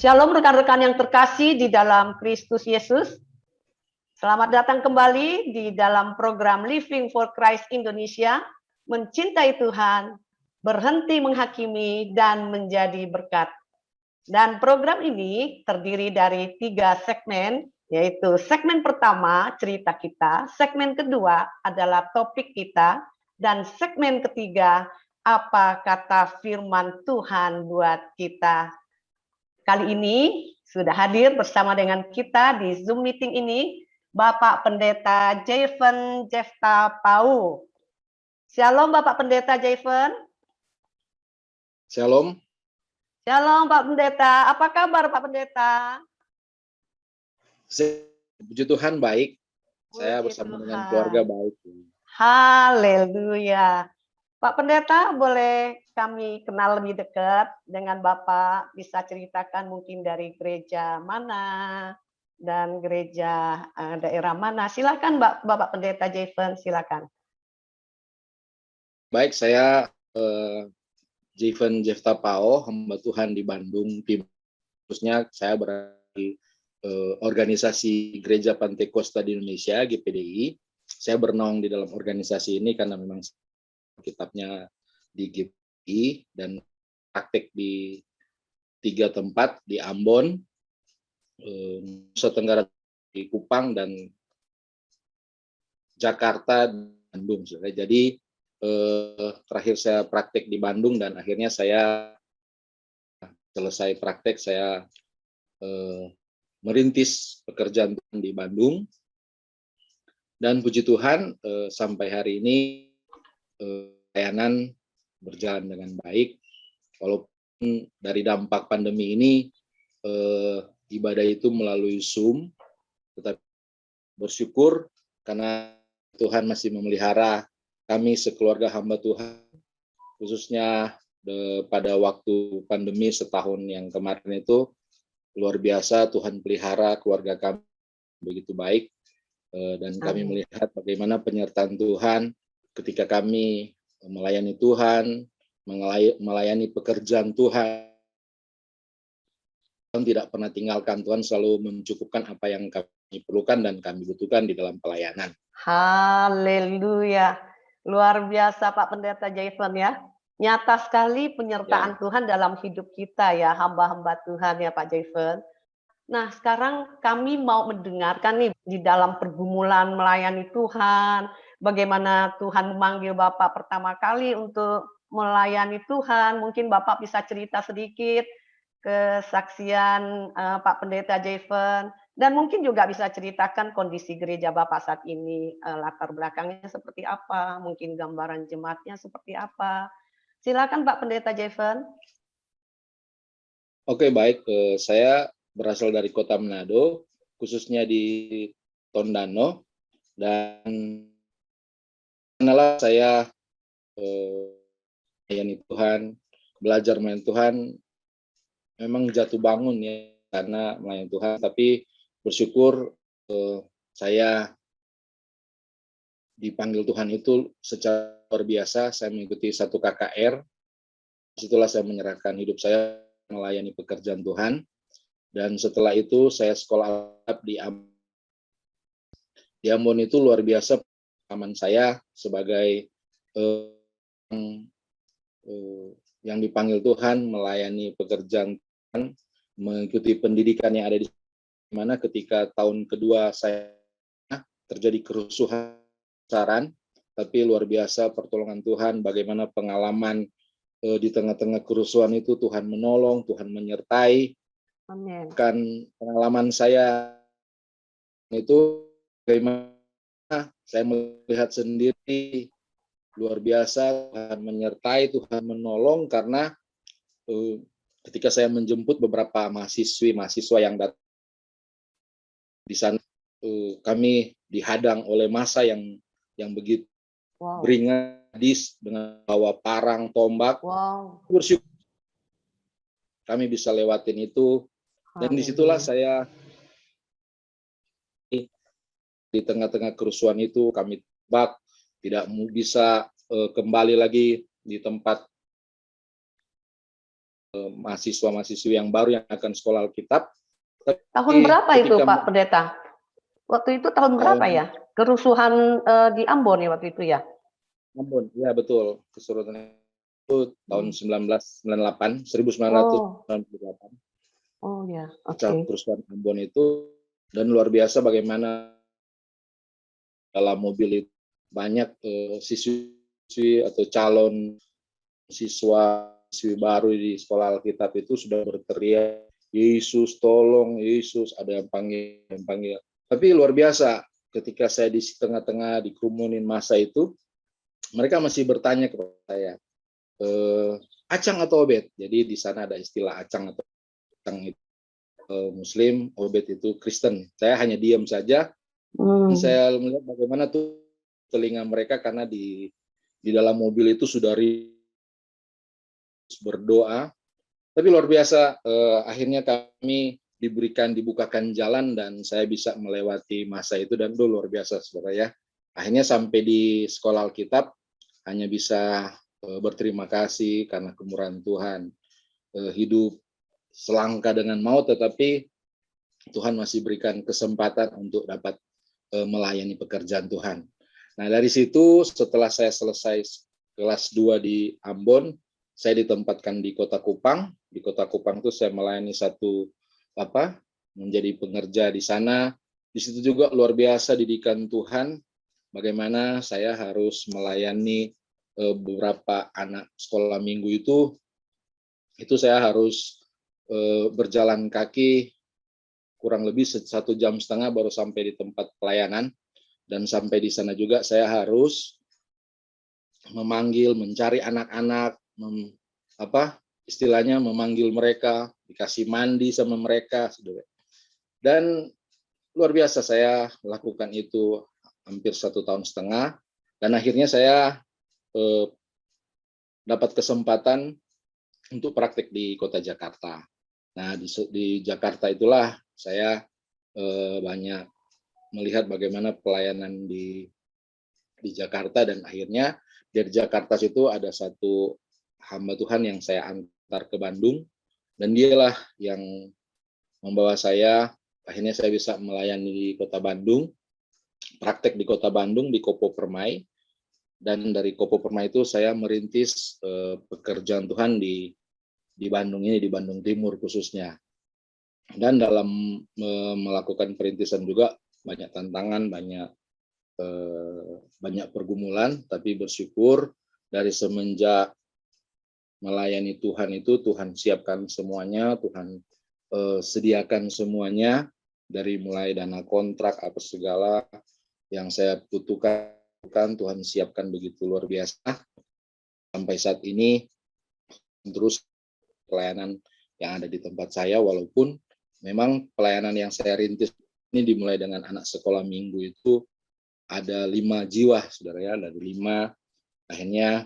Shalom rekan-rekan yang terkasih di dalam Kristus Yesus. Selamat datang kembali di dalam program Living for Christ Indonesia, mencintai Tuhan, berhenti menghakimi, dan menjadi berkat. Dan program ini terdiri dari 3 segmen, yaitu segmen pertama, cerita kita, segmen kedua adalah topik kita, dan segmen ketiga, apa kata firman Tuhan buat kita. Kali ini sudah hadir bersama dengan kita di Zoom meeting ini Bapak Pendeta Jayven Jefta Pau. Shalom Bapak Pendeta Jayven. Shalom. Shalom Pak Pendeta. Apa kabar Pak Pendeta? Puji Tuhan baik. Saya bersama dengan keluarga baik. Haleluya. Pak Pendeta, boleh kami kenal lebih dekat dengan Bapak, bisa ceritakan mungkin dari gereja mana dan gereja daerah mana. Silakan Bapak Pendeta Jayven, silakan. Baik, saya Jayven Jefta Pao, hamba Tuhan di Bandung. Khususnya saya berada di organisasi Gereja Pantekosta di Indonesia, GPDI. Saya bernaung di dalam organisasi ini karena memang kitabnya di GPI dan praktek di 3 tempat di Ambon, Nusa Tenggara, di Kupang, dan Jakarta, Bandung. Jadi terakhir saya praktek di Bandung dan akhirnya saya selesai praktek, saya merintis pekerjaan di Bandung. Dan puji Tuhan sampai hari ini pelayanan berjalan dengan baik, walaupun dari dampak pandemi ini ibadah itu melalui Zoom, tetapi bersyukur karena Tuhan masih memelihara kami sekeluarga hamba Tuhan, khususnya pada waktu pandemi setahun yang kemarin itu luar biasa. Tuhan pelihara keluarga kami begitu baik, dan kami melihat bagaimana penyertaan Tuhan ketika kami melayani Tuhan, melayani pekerjaan Tuhan. Tuhan tidak pernah tinggalkan, Tuhan selalu mencukupkan apa yang kami perlukan dan kami butuhkan di dalam pelayanan. Haleluya. Luar biasa Pak Pendeta Jayven ya. Nyata sekali penyertaan Tuhan dalam hidup kita ya, hamba-hamba Tuhan ya Pak Jayven. Nah, sekarang kami mau mendengarkan nih di dalam pergumulan melayani Tuhan, bagaimana Tuhan memanggil Bapak pertama kali untuk melayani Tuhan. Mungkin Bapak bisa cerita sedikit kesaksian Pak Pendeta Jayven, dan mungkin juga bisa ceritakan kondisi gereja Bapak saat ini, latar belakangnya seperti apa, mungkin gambaran jemaatnya seperti apa. Silakan Pak Pendeta Jayven. Oke, baik. Saya berasal dari Kota Manado, khususnya di Tondano, dan kenalah saya melayani Tuhan, belajar melayani Tuhan, memang jatuh bangun ya karena melayani Tuhan, tapi bersyukur saya dipanggil Tuhan itu secara luar biasa. Saya mengikuti 1 KKR, disitulah saya menyerahkan hidup saya melayani pekerjaan Tuhan. Dan setelah itu saya sekolah di Ambon. Di Ambon itu luar biasa pengalaman saya sebagai yang dipanggil Tuhan melayani pekerjaan Tuhan, mengikuti pendidikan yang ada di mana ketika tahun kedua saya terjadi kerusuhan saran, tapi luar biasa pertolongan Tuhan, bagaimana pengalaman di tengah-tengah kerusuhan itu Tuhan menolong, Tuhan menyertai. Amin. Kan pengalaman saya itu bagaimana saya melihat sendiri luar biasa Tuhan menyertai, Tuhan menolong, karena ketika saya menjemput beberapa mahasiswa yang datang di sana, kami dihadang oleh massa yang begitu beringadis dengan bawa parang, tombak. Bersyukur kami bisa lewatin itu. Dan disitulah saya di tengah-tengah kerusuhan itu kami tebak tidak bisa kembali lagi di tempat mahasiswa-mahasiswi yang baru yang akan sekolah Alkitab. Tahun berapa itu Pak Pendeta? Waktu itu tahun berapa ya? Kerusuhan di Ambon ya waktu itu ya? Ambon, ya betul. Kesuruhan itu tahun 1998. Oh ya, Kerusuhan Ambon itu, dan luar biasa bagaimana dalam mobil itu banyak siswi atau calon siswi baru di sekolah Alkitab itu sudah berteriak, Yesus tolong, Yesus, ada yang panggil. Tapi luar biasa, ketika saya di tengah-tengah dikerumunin masa itu, mereka masih bertanya kepada saya, Acang atau Obed? Jadi di sana ada istilah Acang atau Acang itu Muslim, Obed itu Kristen. Saya hanya diam saja. Saya melihat bagaimana tuh telinga mereka, karena di dalam mobil itu sudah berdoa. Tapi luar biasa, akhirnya kami dibukakan jalan dan saya bisa melewati masa itu, dan itu luar biasa saudara ya. Akhirnya sampai di sekolah Alkitab hanya bisa berterima kasih karena kemurahan Tuhan. Hidup selangkah dengan maut, tetapi Tuhan masih berikan kesempatan untuk dapat melayani pekerjaan Tuhan. Nah dari situ setelah saya selesai kelas 2 di Ambon, saya ditempatkan di Kota Kupang. Di Kota Kupang itu saya melayani menjadi pengerja di sana. Di situ juga luar biasa didikan Tuhan, bagaimana saya harus melayani beberapa anak sekolah minggu itu saya harus berjalan kaki kurang lebih 1,5 jam baru sampai di tempat pelayanan. Dan sampai di sana juga saya harus mencari anak-anak, istilahnya memanggil mereka, dikasih mandi sama mereka. Dan luar biasa saya lakukan itu hampir 1,5 tahun. Dan akhirnya saya dapat kesempatan untuk praktek di kota Jakarta. Nah, di Jakarta itulah saya banyak melihat bagaimana pelayanan di Jakarta, dan akhirnya dari Jakarta situ ada satu hamba Tuhan yang saya antar ke Bandung, dan dialah yang membawa saya, akhirnya saya bisa melayani di kota Bandung, praktek di kota Bandung di Kopo Permai, dan dari Kopo Permai itu saya merintis pekerjaan Tuhan di Bandung ini, di Bandung Timur khususnya. Dan dalam melakukan perintisan juga banyak tantangan, banyak pergumulan, tapi bersyukur dari semenjak melayani Tuhan itu, Tuhan siapkan semuanya, Tuhan sediakan semuanya, dari mulai dana kontrak apa segala yang saya butuhkan, Tuhan siapkan begitu luar biasa. Sampai saat ini terus pelayanan yang ada di tempat saya, walaupun memang pelayanan yang saya rintis ini dimulai dengan anak sekolah minggu itu ada 5 jiwa, saudara ya, dari 5 akhirnya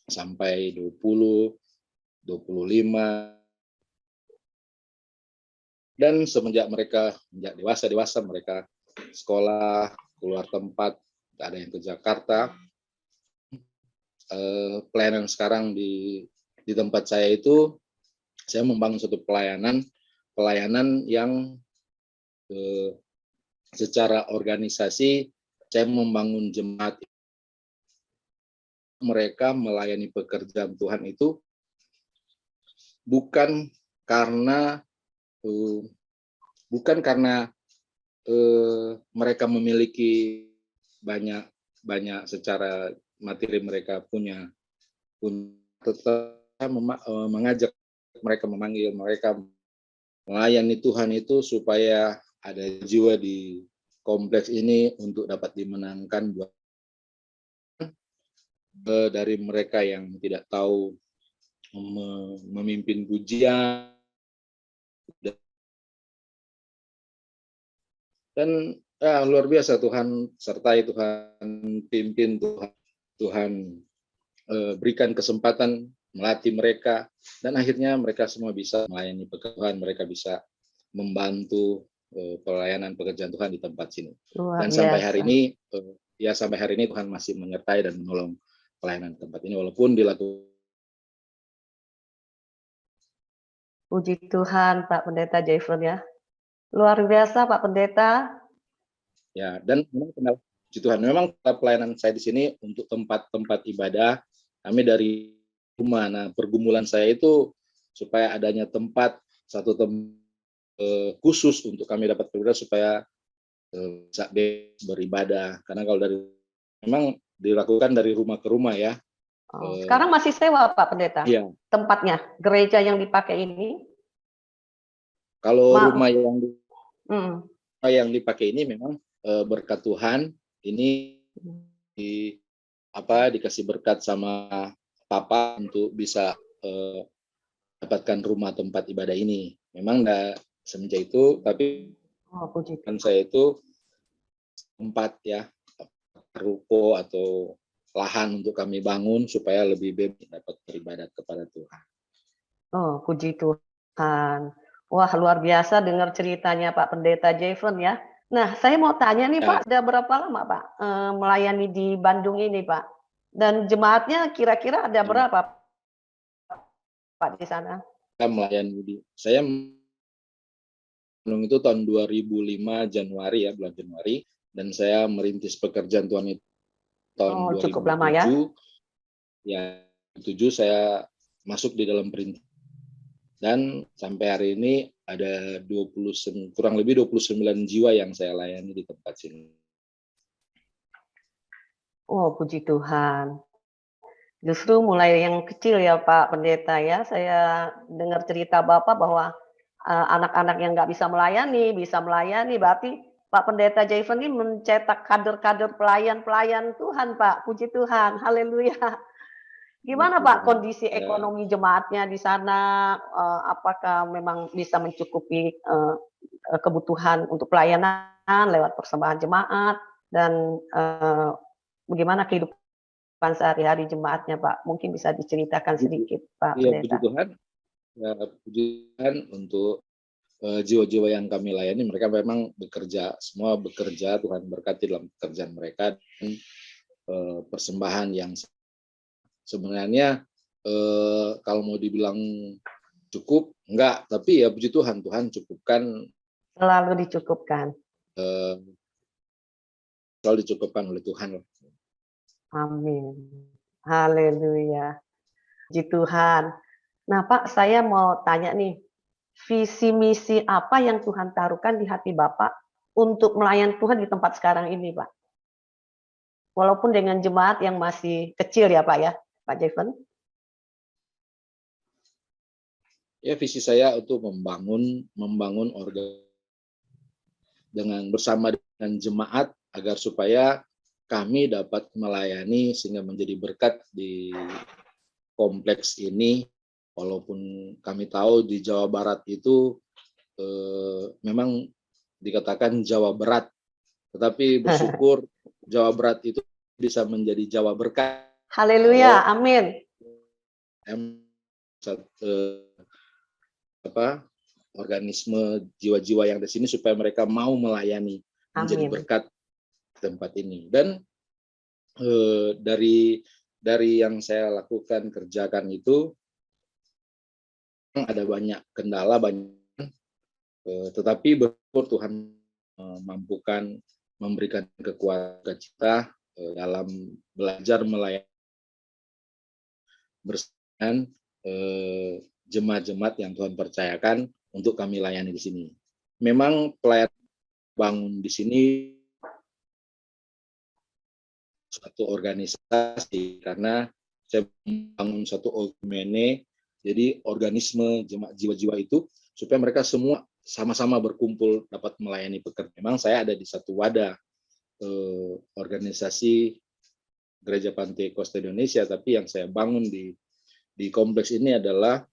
sampai 20, 25, dan semenjak mereka dewasa mereka sekolah, keluar tempat, ada yang ke Jakarta. Pelayanan sekarang di tempat saya itu, saya membangun satu pelayanan yang secara organisasi saya membangun jemaat. Mereka melayani pekerjaan Tuhan itu bukan karena mereka memiliki banyak secara materi, mereka punya tetap mengajak mereka, memanggil mereka melayani Tuhan itu supaya ada jiwa di kompleks ini untuk dapat dimenangkan buat dari mereka yang tidak tahu memimpin pujian, dan luar biasa Tuhan sertai, Tuhan pimpin, Tuhan berikan kesempatan melatih mereka, dan akhirnya mereka semua bisa melayani pekerjaan, mereka bisa membantu pelayanan pekerjaan Tuhan di tempat sini. Dan sampai hari ini Tuhan masih menyertai dan menolong pelayanan tempat ini, walaupun dilakukan Puji Tuhan, Pak Pendeta Jayvon ya. Luar biasa, Pak Pendeta. Ya, dan memang puji Tuhan, memang pelayanan saya di sini untuk tempat-tempat ibadah kami dari rumah. Nah, pergumulan saya itu supaya adanya satu tempat khusus untuk kami dapat beribadah supaya bisa beribadah. Karena kalau memang dilakukan dari rumah ke rumah ya. Sekarang masih sewa, Pak Pendeta? Iya. Tempatnya, gereja yang dipakai ini? Kalau rumah yang dipakai ini memang berkat Tuhan, ini dikasih berkat sama Papa untuk bisa dapatkan rumah tempat ibadah ini. Memang enggak semenjak itu, tapi kan saya itu tempat ya, ruko atau lahan untuk kami bangun supaya lebih bebas dapat beribadat kepada Tuhan. Oh, puji Tuhan. Wah, luar biasa dengar ceritanya Pak Pendeta Jayvon ya. Nah, saya mau tanya nih Pak, sudah berapa lama Pak melayani di Bandung ini Pak? Dan jemaatnya kira-kira ada berapa Pak di sana? Saya itu tahun 2005 Januari ya, bulan Januari, dan saya merintis pekerjaan Tuhan itu tahun 2007. Cukup lama ya? Ya, 2007 saya masuk di dalam perintah. Dan sampai hari ini ada kurang lebih 29 jiwa yang saya layani di tempat sini. Oh, puji Tuhan. Justru mulai yang kecil ya Pak Pendeta ya, saya dengar cerita Bapak bahwa anak-anak yang nggak bisa melayani, berarti Pak Pendeta Jayvon ini mencetak kader-kader pelayan-pelayan Tuhan Pak, puji Tuhan, haleluya. Gimana Pak kondisi ekonomi jemaatnya di sana, apakah memang bisa mencukupi kebutuhan untuk pelayanan lewat persembahan jemaat, dan bagaimana kehidupan sehari-hari jemaatnya Pak? Mungkin bisa diceritakan sedikit Pak Pendeta. Pendeta. Puji Tuhan untuk jiwa-jiwa yang kami layani, mereka memang semua bekerja, Tuhan berkati dalam pekerjaan mereka, dan persembahan yang sebenarnya kalau mau dibilang cukup, enggak, tapi ya puji Tuhan, Tuhan cukupkan. Selalu dicukupkan. Selalu dicukupkan oleh Tuhan. Amin. Haleluya. Puji Tuhan. Nah Pak, saya mau tanya nih, visi misi apa yang Tuhan taruhkan di hati Bapak untuk melayani Tuhan di tempat sekarang ini Pak? Walaupun dengan jemaat yang masih kecil ya Pak ya, Pak Jayvon? Ya, visi saya untuk membangun bersama dengan jemaat agar supaya kami dapat melayani sehingga menjadi berkat di kompleks ini. Walaupun kami tahu di Jawa Barat itu memang dikatakan Jawa berat, tetapi bersyukur Jawa Barat itu bisa menjadi Jawa berkat. Haleluya, amin. Organisme jiwa-jiwa yang di sini supaya mereka mau melayani, menjadi berkat tempat ini. Dan dari yang saya lakukan kerjakan itu ada banyak kendala, tetapi bersyukur Tuhan mampukan memberikan kekuatan kita dalam belajar melayani bersama jemaat-jemaat yang Tuhan percayakan untuk kami layani di sini. Memang pelayanan bangun di sini suatu organisasi, karena saya membangun satu oikumene, jadi organisme jemaat jiwa-jiwa itu supaya mereka semua sama-sama berkumpul dapat melayani pekerjaan. Memang saya ada di satu wadah organisasi Gereja Pantekosta Indonesia, tapi yang saya bangun di kompleks ini adalah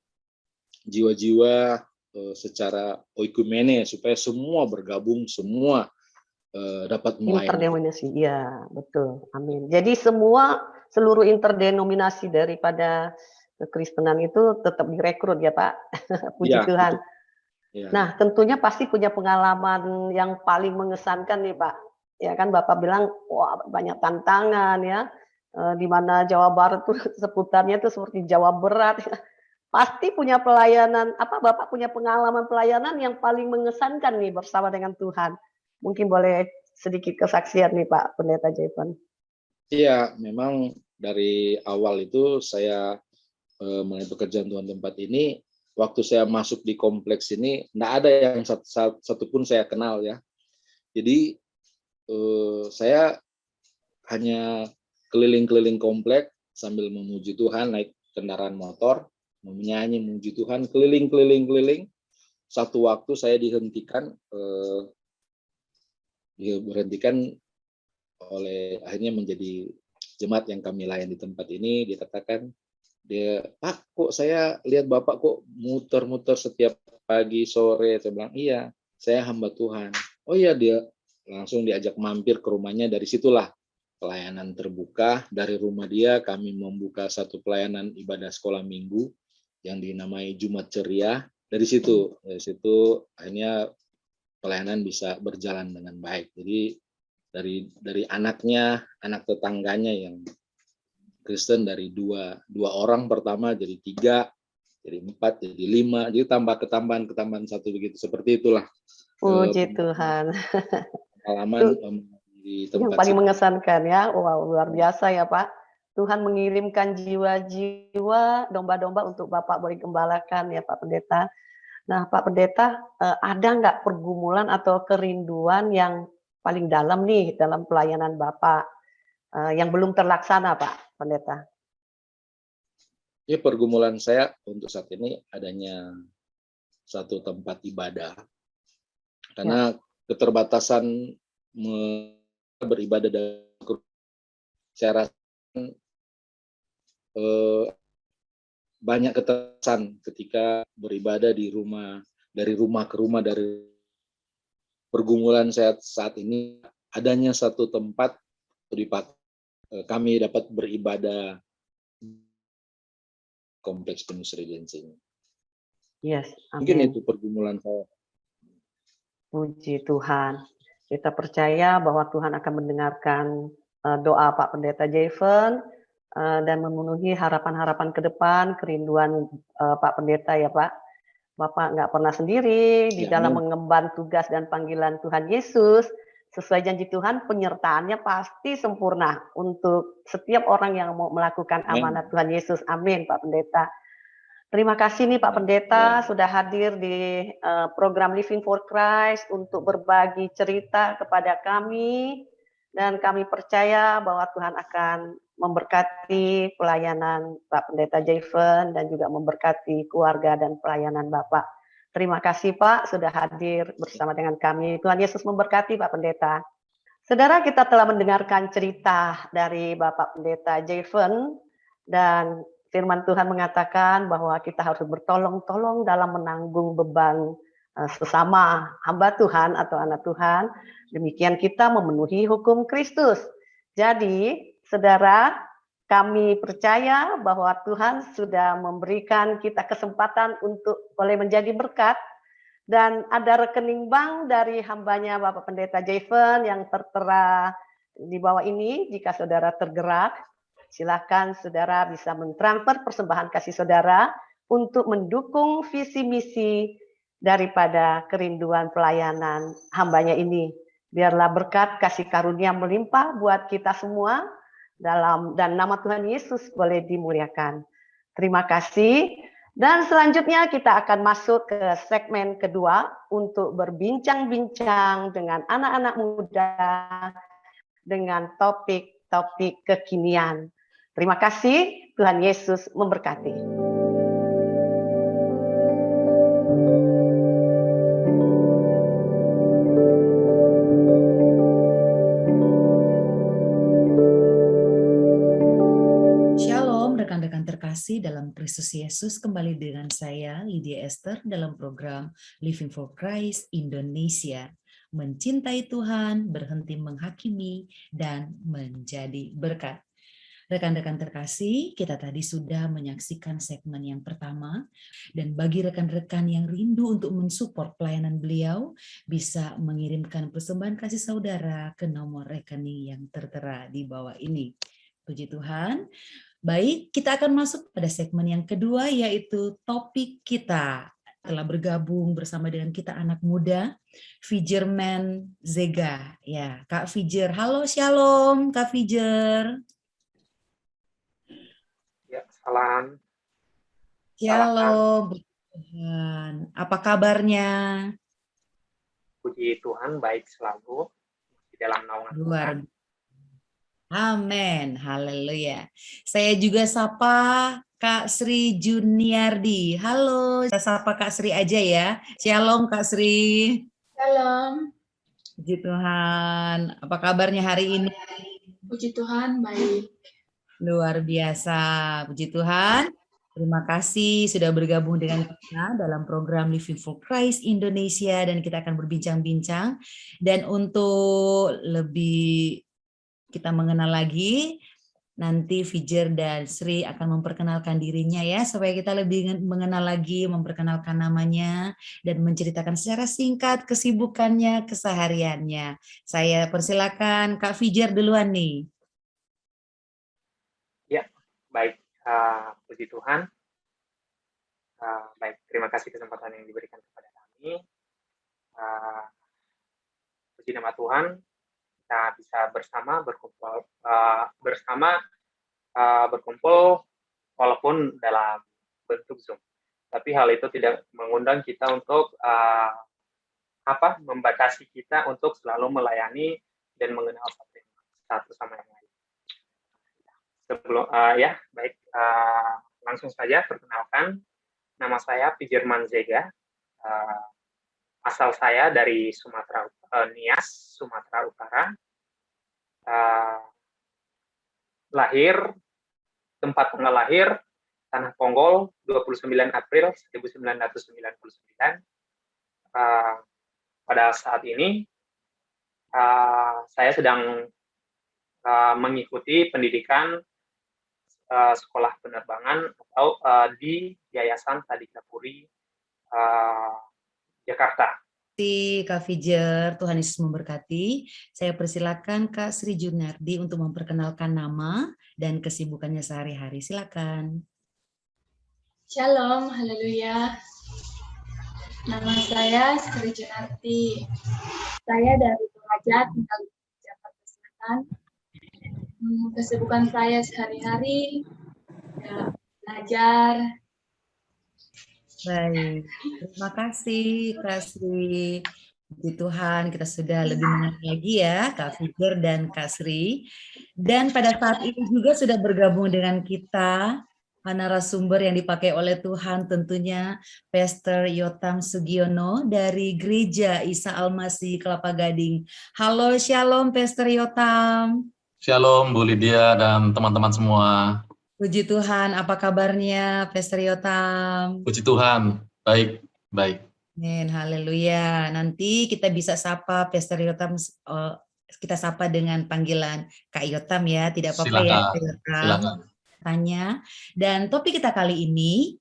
jiwa-jiwa secara oikumene supaya semua bergabung, semua dapat melayani. Interdenominasi, ya betul, amin. Jadi seluruh interdenominasi daripada kekristenan itu tetap direkrut ya Pak, puji Tuhan. Ya. Nah tentunya pasti punya pengalaman yang paling mengesankan nih Pak. Ya kan Bapak bilang wah banyak tantangan ya, di mana Jawa Barat tuh seputarnya tuh seperti Jawa berat. pasti punya pelayanan, Bapak punya pengalaman pelayanan yang paling mengesankan nih bersama dengan Tuhan. Mungkin boleh sedikit kesaksian nih Pak Pendeta Jeven. Iya, memang dari awal itu saya mengenai pekerjaan Tuhan tempat ini, waktu saya masuk di kompleks ini, enggak ada yang satupun saya kenal ya. Jadi saya hanya keliling-keliling komplek sambil memuji Tuhan, naik kendaraan motor, menyanyi memuji Tuhan, keliling-keliling. Satu waktu saya dihentikan oleh akhirnya menjadi jemaat yang kami layani di tempat ini. Dikatakan, Pak, kok saya lihat Bapak kok muter-muter setiap pagi, sore. Saya bilang, iya, saya hamba Tuhan. Oh iya, dia langsung diajak mampir ke rumahnya. Dari situlah pelayanan terbuka. Dari rumah dia kami membuka satu pelayanan ibadah sekolah minggu yang dinamai Jumat Ceria. Dari situ akhirnya pelayanan bisa berjalan dengan baik. Jadi dari anaknya, anak tetangganya yang Kristen dari dua orang pertama jadi 3, jadi 4, jadi 5, jadi ketambahan satu begitu. Seperti itulah Puji Tuhan. pengalaman di Yang tempat paling sini. mengesankan ya, wow, luar biasa ya Pak. Tuhan mengirimkan jiwa-jiwa domba-domba untuk Bapak boleh gembalakan ya Pak Pendeta. Nah Pak Pendeta, ada nggak pergumulan atau kerinduan yang paling dalam nih dalam pelayanan Bapak yang belum terlaksana Pak Pendeta? Ya, pergumulan saya untuk saat ini adanya satu tempat ibadah. Karena keterbatasan beribadah dan saya rasa banyak keterbatasan ketika beribadah di rumah, dari rumah ke rumah. Dari pergumulan saya saat ini adanya satu tempat di kami dapat beribadah kompleks Penuh Regency. Yes, Mungkin amin. itu pergumulan saya. Puji Tuhan. Kita percaya bahwa Tuhan akan mendengarkan doa Pak Pendeta Jeven dan memenuhi harapan-harapan ke depan, kerinduan Pak Pendeta ya Pak. Bapak nggak pernah sendiri di dalam mengemban tugas dan panggilan Tuhan Yesus. Sesuai janji Tuhan, penyertaannya pasti sempurna untuk setiap orang yang mau melakukan amanat Tuhan Yesus. Amin, Pak Pendeta. Terima kasih nih Pak Pendeta sudah hadir di program Living for Christ untuk berbagi cerita kepada kami. Dan kami percaya bahwa Tuhan akan memberkati pelayanan Pak Pendeta Jeven dan juga memberkati keluarga dan pelayanan Bapak. Terima kasih Pak sudah hadir bersama dengan kami. Tuhan Yesus memberkati Pak Pendeta. Saudara, kita telah mendengarkan cerita dari Bapak Pendeta Jeven dan firman Tuhan mengatakan bahwa kita harus bertolong-tolong dalam menanggung beban sesama hamba Tuhan atau anak Tuhan. Demikian kita memenuhi hukum Kristus. Jadi, saudara, kami percaya bahwa Tuhan sudah memberikan kita kesempatan untuk boleh menjadi berkat. Dan ada rekening bank dari hambanya Bapak Pendeta Jeven yang tertera di bawah ini. Jika saudara tergerak, silakan saudara bisa mentransfer persembahan kasih saudara untuk mendukung visi misi daripada kerinduan pelayanan hambanya ini. Biarlah berkat kasih karunia melimpah buat kita semua dan nama Tuhan Yesus boleh dimuliakan. Terima kasih. Dan selanjutnya kita akan masuk ke segmen kedua untuk berbincang-bincang dengan anak-anak muda dengan topik-topik kekinian. Terima kasih, Tuhan Yesus memberkati. Rekan-rekan terkasih dalam Kristus Yesus, kembali dengan saya Lydia Esther dalam program Living for Christ Indonesia. Mencintai Tuhan, berhenti menghakimi, dan menjadi berkat. Rekan-rekan terkasih, kita tadi sudah menyaksikan segmen yang pertama, dan bagi rekan-rekan yang rindu untuk mensupport pelayanan beliau, bisa mengirimkan persembahan kasih saudara ke nomor rekening yang tertera di bawah ini. Puji Tuhan. Baik, kita akan masuk pada segmen yang kedua, yaitu topik kita. Telah bergabung bersama dengan kita anak muda, Fijerman Zega. Ya, Kak Fijer. Halo, shalom, Kak Fijer. Ya, salam. Shalom, Tuhan. Apa kabarnya? Puji Tuhan, baik selalu di dalam naungan Luar Tuhan. Amin, haleluya. Saya juga sapa Kak Sri Juniardi. Halo, saya sapa Kak Sri aja ya. Shalom Kak Sri. Shalom, Puji Tuhan. Apa kabarnya hari ini? puji Tuhan, baik. Luar biasa. Puji Tuhan. Terima kasih sudah bergabung dengan kita dalam program Living for Christ Indonesia, dan kita akan berbincang-bincang. Dan untuk lebih kita mengenal lagi, nanti Fijer dan Sri akan memperkenalkan dirinya ya, supaya kita lebih mengenal lagi, memperkenalkan namanya, dan menceritakan secara singkat kesibukannya, kesehariannya. Saya persilakan Kak Fijer duluan nih. Ya, baik. Puji Tuhan. Baik, terima kasih kesempatan yang diberikan kepada kami. Puji nama Tuhan, kita bisa bersama berkumpul berkumpul walaupun dalam bentuk Zoom. Tapi hal itu tidak mengundang kita untuk membatasi kita untuk selalu melayani dan mengenal satu sama yang lain. Sebelum baik, langsung saja perkenalkan, nama saya Fijerman Zega. Asal saya dari Sumatera, Nias, Sumatera Utara. Tempat tanggal lahir Tanah Ponggol 29 April 1999. Pada saat ini saya sedang mengikuti pendidikan sekolah penerbangan atau di Yayasan Tadika Puri Jakarta. Terima kasih Kak Fijer, Tuhan Yesus memberkati. Saya persilakan Kak Sri Juniardi untuk memperkenalkan nama dan kesibukannya sehari-hari. Silakan. Shalom, haleluya. Nama saya Sri Junarti. Saya dari Toraja, tinggal di Jakarta Selatan. Kesibukan saya sehari-hari, ya, belajar. Baik, terima kasih Kak Sri. Puji Tuhan, kita sudah lebih mengenal lagi ya Kak Fijer dan Kak Sri. Dan pada saat ini juga sudah bergabung dengan kita narasumber yang dipakai oleh Tuhan, tentunya Pastor Yotam Sugiono dari Gereja Isa Al-Masih Kelapa Gading. Halo, shalom Pastor Yotam. Shalom Bu Lydia dan teman-teman semua. Puji Tuhan, apa kabarnya Pastor Yotam? Puji Tuhan, baik, baik. Amin, haleluya. Nanti kita bisa sapa Pastor Yotam, kita sapa dengan panggilan Kak Yotam ya, tidak apa-apa ya Kak Yotam. Silakan. Tanya. Dan topik kita kali ini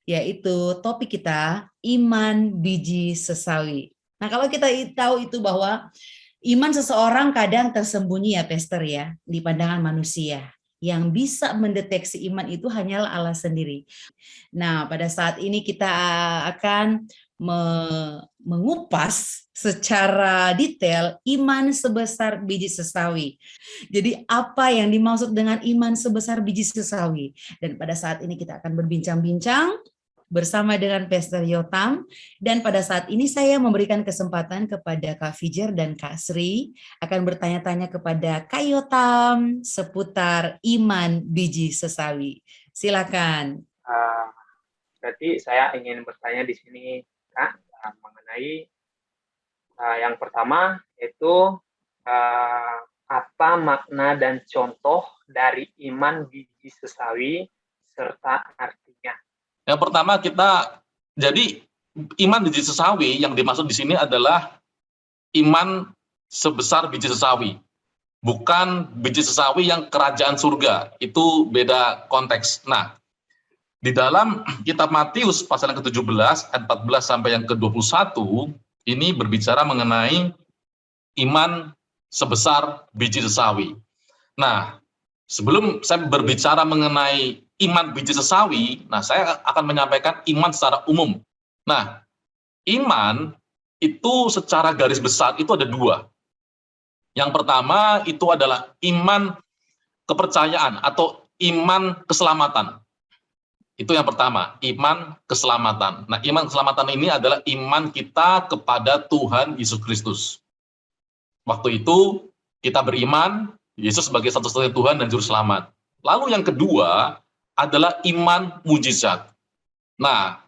yaitu topik kita iman biji sesawi. Nah, kalau kita tahu itu bahwa iman seseorang kadang tersembunyi ya Pastor ya, di pandangan manusia. Yang bisa mendeteksi iman itu hanyalah Allah sendiri. Nah, pada saat ini kita akan mengupas secara detail iman sebesar biji sesawi. Jadi apa yang dimaksud dengan iman sebesar biji sesawi? Dan pada saat ini kita akan berbincang-bincang bersama dengan Pastor Yotam, dan pada saat ini saya memberikan kesempatan kepada Kak Fijer dan Kak Sri akan bertanya-tanya kepada Kak Yotam seputar iman biji sesawi. Silakan. Berarti saya ingin bertanya di sini Kak mengenai yang pertama yaitu apa makna dan contoh dari iman biji sesawi serta artinya. Yang pertama jadi iman biji sesawi yang dimaksud di sini adalah iman sebesar biji sesawi. Bukan biji sesawi yang kerajaan surga, itu beda konteks. Nah, di dalam kitab Matius pasal yang ke-17 ayat 14 sampai yang ke-21 ini berbicara mengenai iman sebesar biji sesawi. Nah, Sebelum saya berbicara mengenai iman biji sesawi, nah saya akan menyampaikan iman secara umum. Nah, iman itu secara garis besar itu ada dua. Yang pertama itu adalah iman kepercayaan atau iman keselamatan. Itu yang pertama, iman keselamatan. Nah, iman keselamatan ini adalah iman kita kepada Tuhan Yesus Kristus. Waktu itu kita beriman Yesus sebagai satu-satunya Tuhan dan Juru Selamat. Lalu yang kedua adalah iman mujizat. Nah,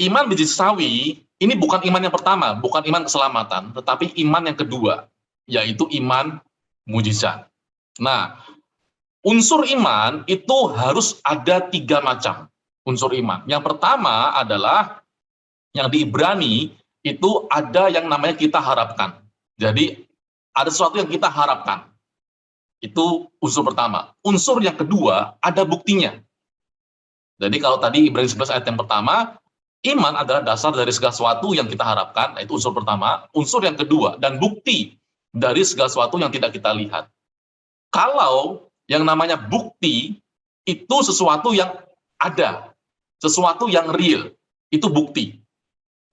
iman biji sesawi ini bukan iman yang pertama, bukan iman keselamatan, tetapi iman yang kedua, yaitu iman mujizat. Nah, unsur iman itu harus ada 3 macam unsur iman. Yang pertama adalah yang di Ibrani itu ada yang namanya kita harapkan. Jadi ada sesuatu yang kita harapkan. Itu unsur pertama. Unsur yang kedua ada buktinya. Jadi kalau tadi Ibrani 11 ayat yang pertama, iman adalah dasar dari segala sesuatu yang kita harapkan, itu unsur pertama. Unsur yang kedua dan bukti dari segala sesuatu yang tidak kita lihat. Kalau yang namanya bukti itu sesuatu yang ada, sesuatu yang real, itu bukti.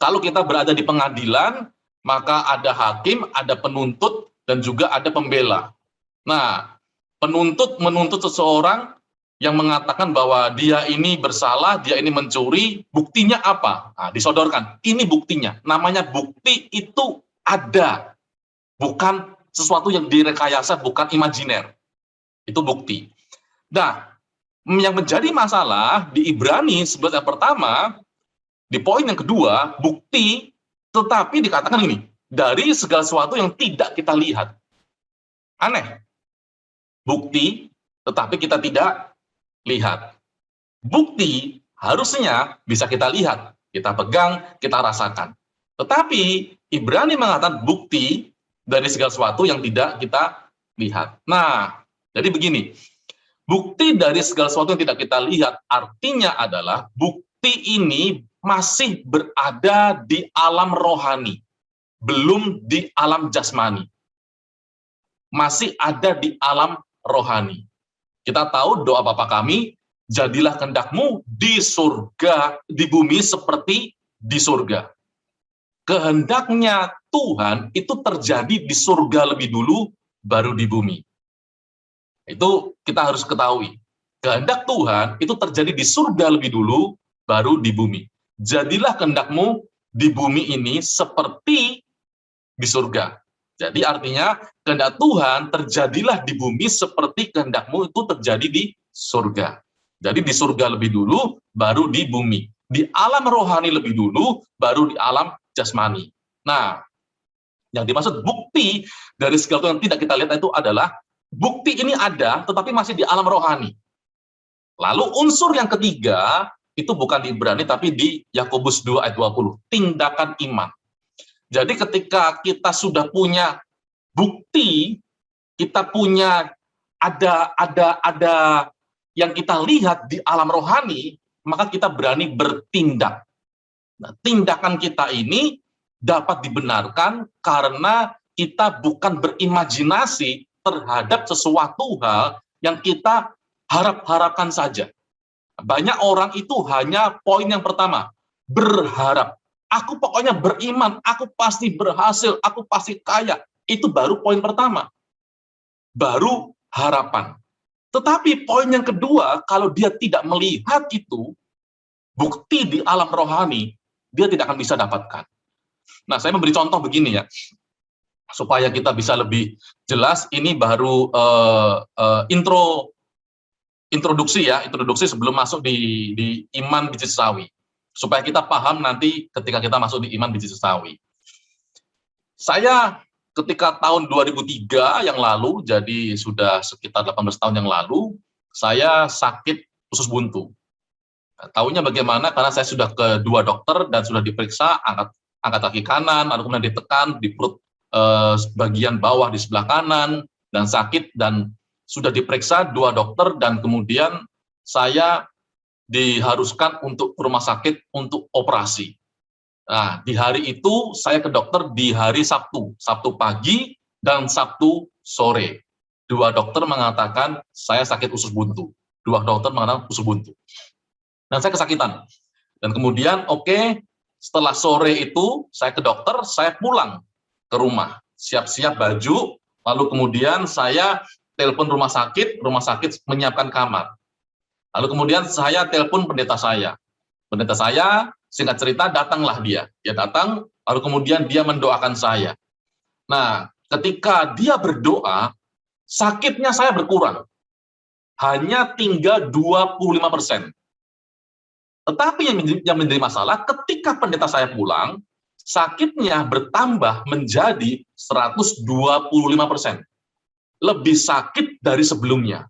Kalau kita berada di pengadilan, maka ada hakim, ada penuntut, dan juga ada pembela. Nah, penuntut menuntut seseorang yang mengatakan bahwa dia ini bersalah, dia ini mencuri, buktinya apa? Nah, disodorkan, ini buktinya. Namanya bukti itu ada, bukan sesuatu yang direkayasa, bukan imajiner. Itu bukti. Nah, yang menjadi masalah di Ibrani 11 yang pertama, di poin yang kedua, bukti, tetapi dikatakan ini, dari segala sesuatu yang tidak kita lihat. Aneh. Bukti, tetapi kita tidak lihat. Bukti harusnya bisa kita lihat, kita pegang, kita rasakan. Tetapi Ibrani mengatakan bukti dari segala sesuatu yang tidak kita lihat. Nah, jadi begini, bukti dari segala sesuatu yang tidak kita lihat artinya adalah bukti ini masih berada di alam rohani, belum di alam jasmani. Masih ada di alam rohani. Kita tahu doa Bapa kami, jadilah kehendakmu di surga, di bumi seperti di surga. Kehendaknya Tuhan itu terjadi di surga lebih dulu, baru di bumi. Itu kita harus ketahui. Kehendak Tuhan itu terjadi di surga lebih dulu, baru di bumi. Jadilah kehendakmu di bumi ini seperti di surga. Jadi artinya kehendak Tuhan terjadilah di bumi seperti kehendakmu itu terjadi di surga. Jadi di surga lebih dulu, baru di bumi. Di alam rohani lebih dulu, baru di alam jasmani. Nah, yang dimaksud bukti dari segala sesuatu yang tidak kita lihat itu adalah bukti ini ada, tetapi masih di alam rohani. Lalu unsur yang ketiga, itu bukan di Ibrani, tapi di Yakobus 2 ayat 20, tindakan iman. Jadi ketika kita sudah punya bukti, kita punya ada yang kita lihat di alam rohani, maka kita berani bertindak. Nah, tindakan kita ini dapat dibenarkan karena kita bukan berimajinasi terhadap sesuatu hal yang kita harap-harapkan saja. Banyak orang itu hanya poin yang pertama, berharap. Aku pokoknya beriman, aku pasti berhasil, aku pasti kaya. Itu baru poin pertama. Baru harapan. Tetapi poin yang kedua, kalau dia tidak melihat itu, bukti di alam rohani, dia tidak akan bisa dapatkan. Nah, saya memberi contoh begini ya, supaya kita bisa lebih jelas. Ini baru introduksi sebelum masuk di iman biji sesawi. Supaya kita paham nanti ketika kita masuk di iman biji sesawi. Saya ketika tahun 2003 yang lalu, jadi sudah sekitar 18 tahun yang lalu, saya sakit usus buntu. Nah, tahunya bagaimana? Karena saya sudah ke 2 dokter dan sudah diperiksa, angkat kaki kanan, lalu kemudian ditekan di perut bagian bawah di sebelah kanan, dan sakit, dan sudah diperiksa 2 dokter, dan kemudian saya diharuskan untuk ke rumah sakit untuk operasi. Nah, di hari itu saya ke dokter di hari Sabtu pagi dan Sabtu sore. 2 dokter mengatakan saya sakit usus buntu. 2 dokter mengatakan usus buntu. Dan saya kesakitan. Dan kemudian oke, setelah sore itu saya ke dokter, saya pulang ke rumah, siap-siap baju, lalu kemudian saya telepon rumah sakit menyiapkan kamar. Lalu kemudian saya telepon pendeta saya. Pendeta saya, singkat cerita, datanglah dia. Dia datang, lalu kemudian dia mendoakan saya. Nah, ketika dia berdoa, sakitnya saya berkurang. Hanya tinggal 25%. Tetapi yang menjadi masalah, ketika pendeta saya pulang, sakitnya bertambah menjadi 125%. Lebih sakit dari sebelumnya.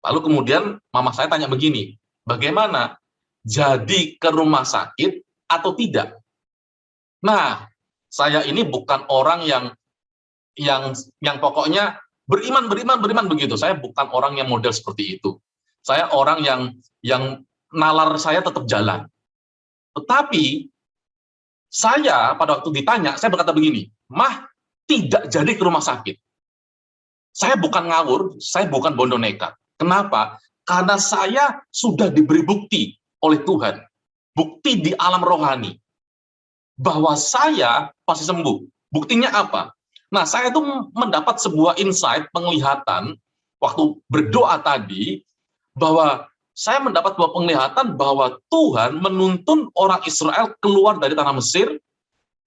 Lalu kemudian mama saya tanya begini, bagaimana? Jadi ke rumah sakit atau tidak? Nah, saya ini bukan orang yang pokoknya beriman begitu. Saya bukan orang yang model seperti itu. Saya orang yang nalar saya tetap jalan. Tetapi saya pada waktu ditanya, saya berkata begini, Mah, tidak jadi ke rumah sakit. Saya bukan ngawur, saya bukan bondo nekat. Kenapa? Karena saya sudah diberi bukti oleh Tuhan. Bukti di alam rohani. Bahwa saya pasti sembuh. Buktinya apa? Nah, saya itu mendapat sebuah insight, penglihatan, waktu berdoa tadi, bahwa saya mendapat sebuah penglihatan bahwa Tuhan menuntun orang Israel keluar dari tanah Mesir,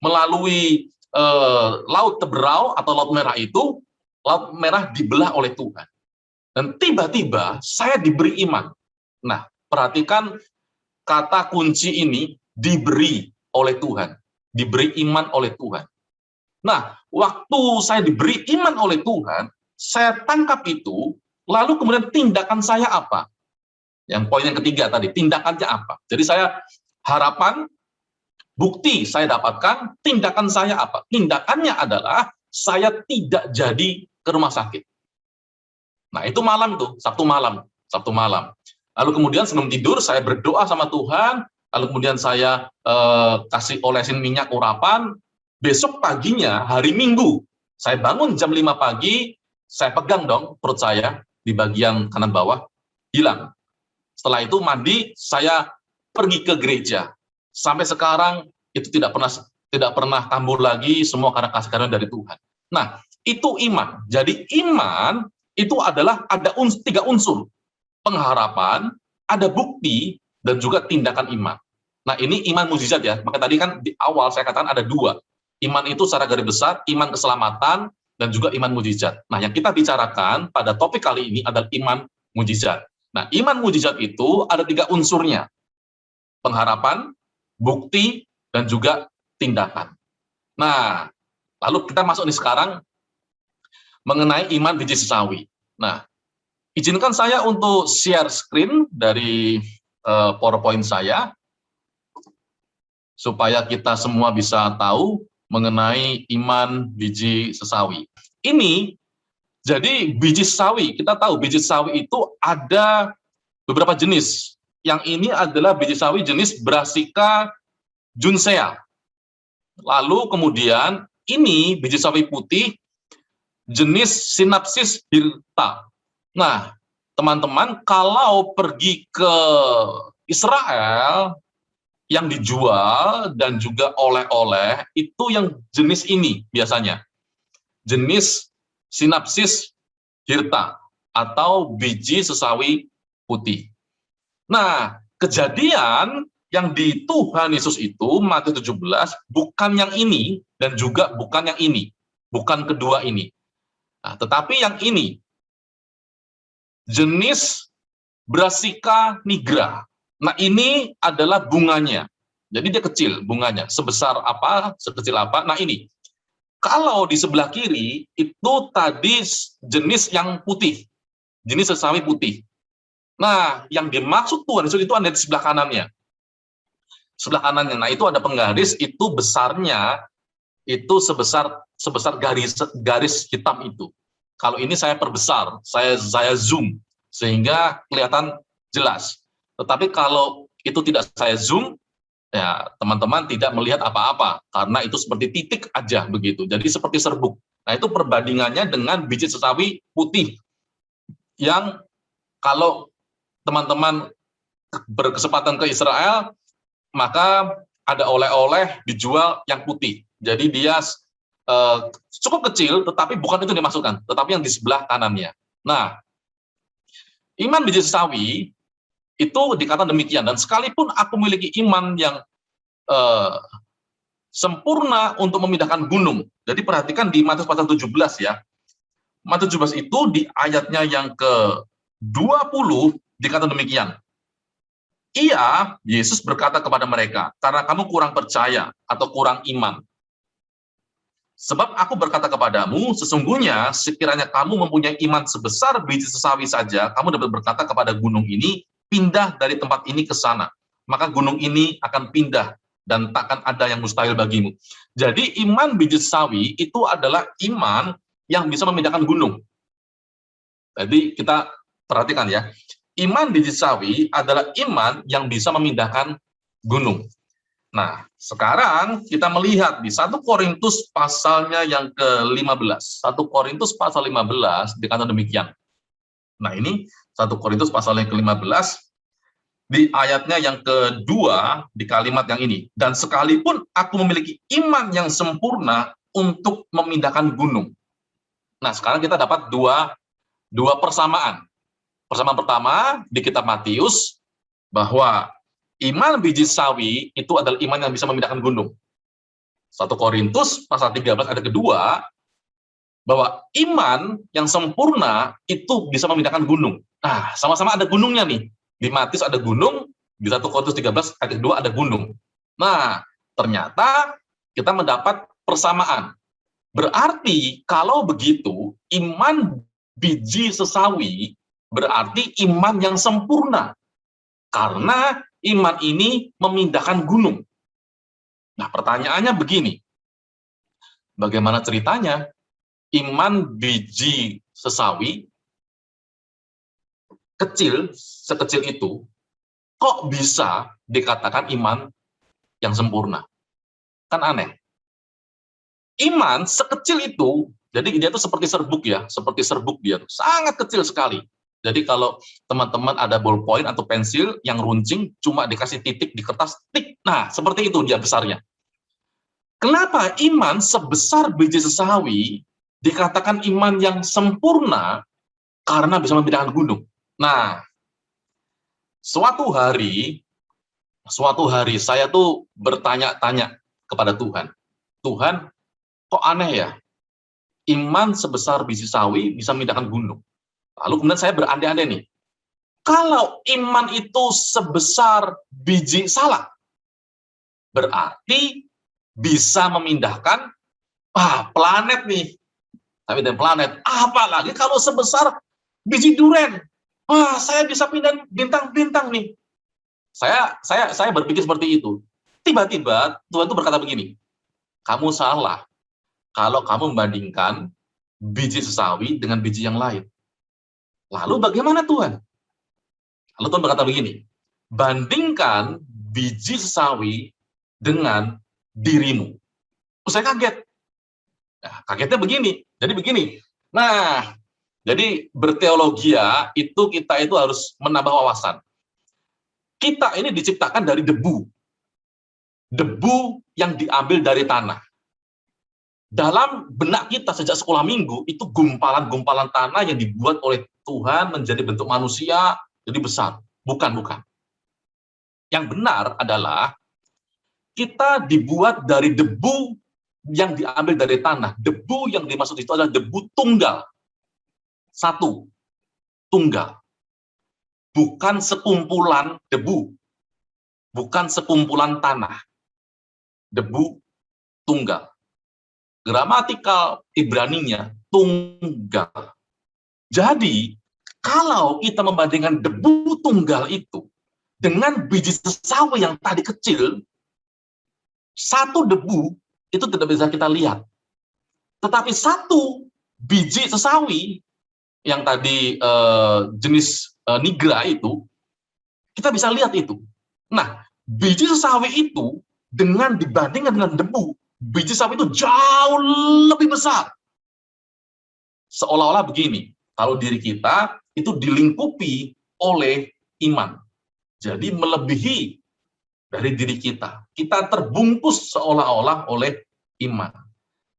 melalui Laut Teberau atau Laut Merah itu, Laut Merah dibelah oleh Tuhan. Dan tiba-tiba saya diberi iman. Nah, perhatikan kata kunci ini, diberi oleh Tuhan. Diberi iman oleh Tuhan. Nah, waktu saya diberi iman oleh Tuhan, saya tangkap itu, lalu kemudian tindakan saya apa? Yang poin yang ketiga tadi, tindakannya apa? Jadi saya harapan, bukti saya dapatkan, tindakan saya apa? Tindakannya adalah saya tidak jadi ke rumah sakit. Nah, itu malam tuh, Sabtu malam. Lalu kemudian sebelum tidur saya berdoa sama Tuhan, lalu kemudian saya kasih olesin minyak urapan. Besok paginya, hari Minggu, saya bangun jam 5 pagi, saya pegang dong perut saya di bagian kanan bawah, hilang. Setelah itu mandi, saya pergi ke gereja. Sampai sekarang itu tidak pernah kambuh lagi, semua karena kasih karunia dari Tuhan. Nah, itu iman. Jadi iman itu adalah ada 3 unsur. Pengharapan, ada bukti, dan juga tindakan iman. Nah, ini iman mukjizat ya. Maka tadi kan di awal saya katakan ada 2. Iman itu secara garis besar, iman keselamatan, dan juga iman mukjizat. Nah, yang kita bicarakan pada topik kali ini adalah iman mukjizat. Nah, iman mukjizat itu ada 3 unsurnya. Pengharapan, bukti, dan juga tindakan. Nah, lalu kita masuk nih sekarang mengenai iman biji sesawi. Nah, izinkan saya untuk share screen dari PowerPoint saya, supaya kita semua bisa tahu mengenai iman biji sesawi. Ini, jadi biji sesawi, kita tahu biji sesawi itu ada beberapa jenis. Yang ini adalah biji sesawi jenis Brassica juncea. Lalu kemudian ini biji sesawi putih jenis Synapsis hirta. Nah, teman-teman, kalau pergi ke Israel, yang dijual dan juga oleh-oleh itu yang jenis ini biasanya. Jenis Synapsis hirta atau biji sesawi putih. Nah, kejadian yang di Tuhan Yesus itu, Matius 17, bukan yang ini dan juga bukan yang ini. Bukan kedua ini. Nah, tetapi yang ini, jenis Brassica nigra. Nah, ini adalah bunganya. Jadi dia kecil bunganya. Sebesar apa, sekecil apa. Nah, ini. Kalau di sebelah kiri, itu tadi jenis yang putih. Jenis sesawi putih. Nah, yang dimaksud Tuhan Yesus itu ada di sebelah kanannya. Sebelah kanannya. Nah, itu ada penggaris, itu besarnya, itu sebesar garis hitam itu. Kalau ini saya perbesar, saya zoom, sehingga kelihatan jelas. Tetapi kalau itu tidak saya zoom, ya teman-teman tidak melihat apa-apa, karena itu seperti titik aja begitu. Jadi seperti serbuk. Nah, itu perbandingannya dengan biji sesawi putih yang kalau teman-teman berkesempatan ke Israel, maka ada oleh-oleh dijual yang putih. Jadi dia cukup kecil, tetapi bukan itu yang dimaksudkan, tetapi yang di sebelah kanannya. Nah, iman biji sesawi itu dikatakan demikian, dan sekalipun aku memiliki iman yang sempurna untuk memindahkan gunung. Jadi perhatikan di Matius pasal 17 ya. Matius 17 itu di ayatnya yang ke-20 dikatakan demikian. Yesus berkata kepada mereka, karena kamu kurang percaya atau kurang iman. Sebab aku berkata kepadamu, sesungguhnya sekiranya kamu mempunyai iman sebesar biji sesawi saja, kamu dapat berkata kepada gunung ini, pindah dari tempat ini ke sana. Maka gunung ini akan pindah dan takkan ada yang mustahil bagimu. Jadi iman biji sesawi itu adalah iman yang bisa memindahkan gunung. Jadi kita perhatikan ya, iman biji sesawi adalah iman yang bisa memindahkan gunung. Nah, sekarang kita melihat di 1 Korintus pasalnya yang ke-15. 1 Korintus pasal 15 dikatakan demikian. Nah, ini 1 Korintus pasal yang ke-15 di ayatnya yang kedua di kalimat yang ini. Dan sekalipun aku memiliki iman yang sempurna untuk memindahkan gunung. Nah, sekarang kita dapat dua persamaan. Persamaan pertama di kitab Matius, bahwa iman biji sawi itu adalah iman yang bisa memindahkan gunung. 1 Korintus pasal 13 ayat kedua, bahwa iman yang sempurna itu bisa memindahkan gunung. Nah, sama-sama ada gunungnya nih. Di Matius ada gunung, di 1 Korintus 13 ayat kedua ada gunung. Nah, ternyata kita mendapat persamaan. Berarti kalau begitu, iman biji sesawi berarti iman yang sempurna. Karena iman ini memindahkan gunung. Nah, pertanyaannya begini. Bagaimana ceritanya? Iman biji sesawi kecil, sekecil itu, kok bisa dikatakan iman yang sempurna? Kan aneh. Iman sekecil itu, jadi dia itu seperti serbuk ya, seperti serbuk dia, sangat kecil sekali. Jadi kalau teman-teman ada ballpoint atau pensil yang runcing, cuma dikasih titik di kertas, tik, nah seperti itu dia besarnya. Kenapa iman sebesar biji sesawi dikatakan iman yang sempurna? Karena bisa memindahkan gunung. Nah, suatu hari saya tuh bertanya-tanya kepada Tuhan. Tuhan, kok aneh ya? Iman sebesar biji sawi bisa memindahkan gunung. Lalu kemudian saya berandai-andai nih. Kalau iman itu sebesar biji salak, berarti bisa memindahkan planet nih. Tapi dan planet, apalagi kalau sebesar biji duren. Saya bisa pindah bintang-bintang nih. Saya berpikir seperti itu. Tiba-tiba Tuhan itu berkata begini, kamu salah kalau kamu membandingkan biji sesawi dengan biji yang lain. Lalu bagaimana Tuhan? Lalu Tuhan berkata begini, bandingkan biji sesawi dengan dirimu. Saya kaget. Nah, kagetnya begini. Jadi begini. Nah, jadi berteologia itu kita itu harus menambah wawasan. Kita ini diciptakan dari debu. Debu yang diambil dari tanah. Dalam benak kita sejak sekolah minggu, itu gumpalan-gumpalan tanah yang dibuat oleh Tuhan menjadi bentuk manusia, jadi besar. Bukan. Yang benar adalah kita dibuat dari debu yang diambil dari tanah. Debu yang dimaksud itu adalah debu tunggal. Satu, tunggal. Bukan sekumpulan debu. Bukan sekumpulan tanah. Debu tunggal. Gramatikal Ibraninya tunggal. Jadi, kalau kita membandingkan debu tunggal itu dengan biji sesawi yang tadi kecil, satu debu itu tidak bisa kita lihat. Tetapi satu biji sesawi yang tadi jenis nigra itu, kita bisa lihat itu. Nah, biji sesawi itu dibandingkan dengan debu, biji sesawi itu jauh lebih besar. seolah-olah begini, kalau diri kita itu dilingkupi oleh iman. Jadi melebihi dari diri kita. Kita terbungkus seolah-olah oleh iman.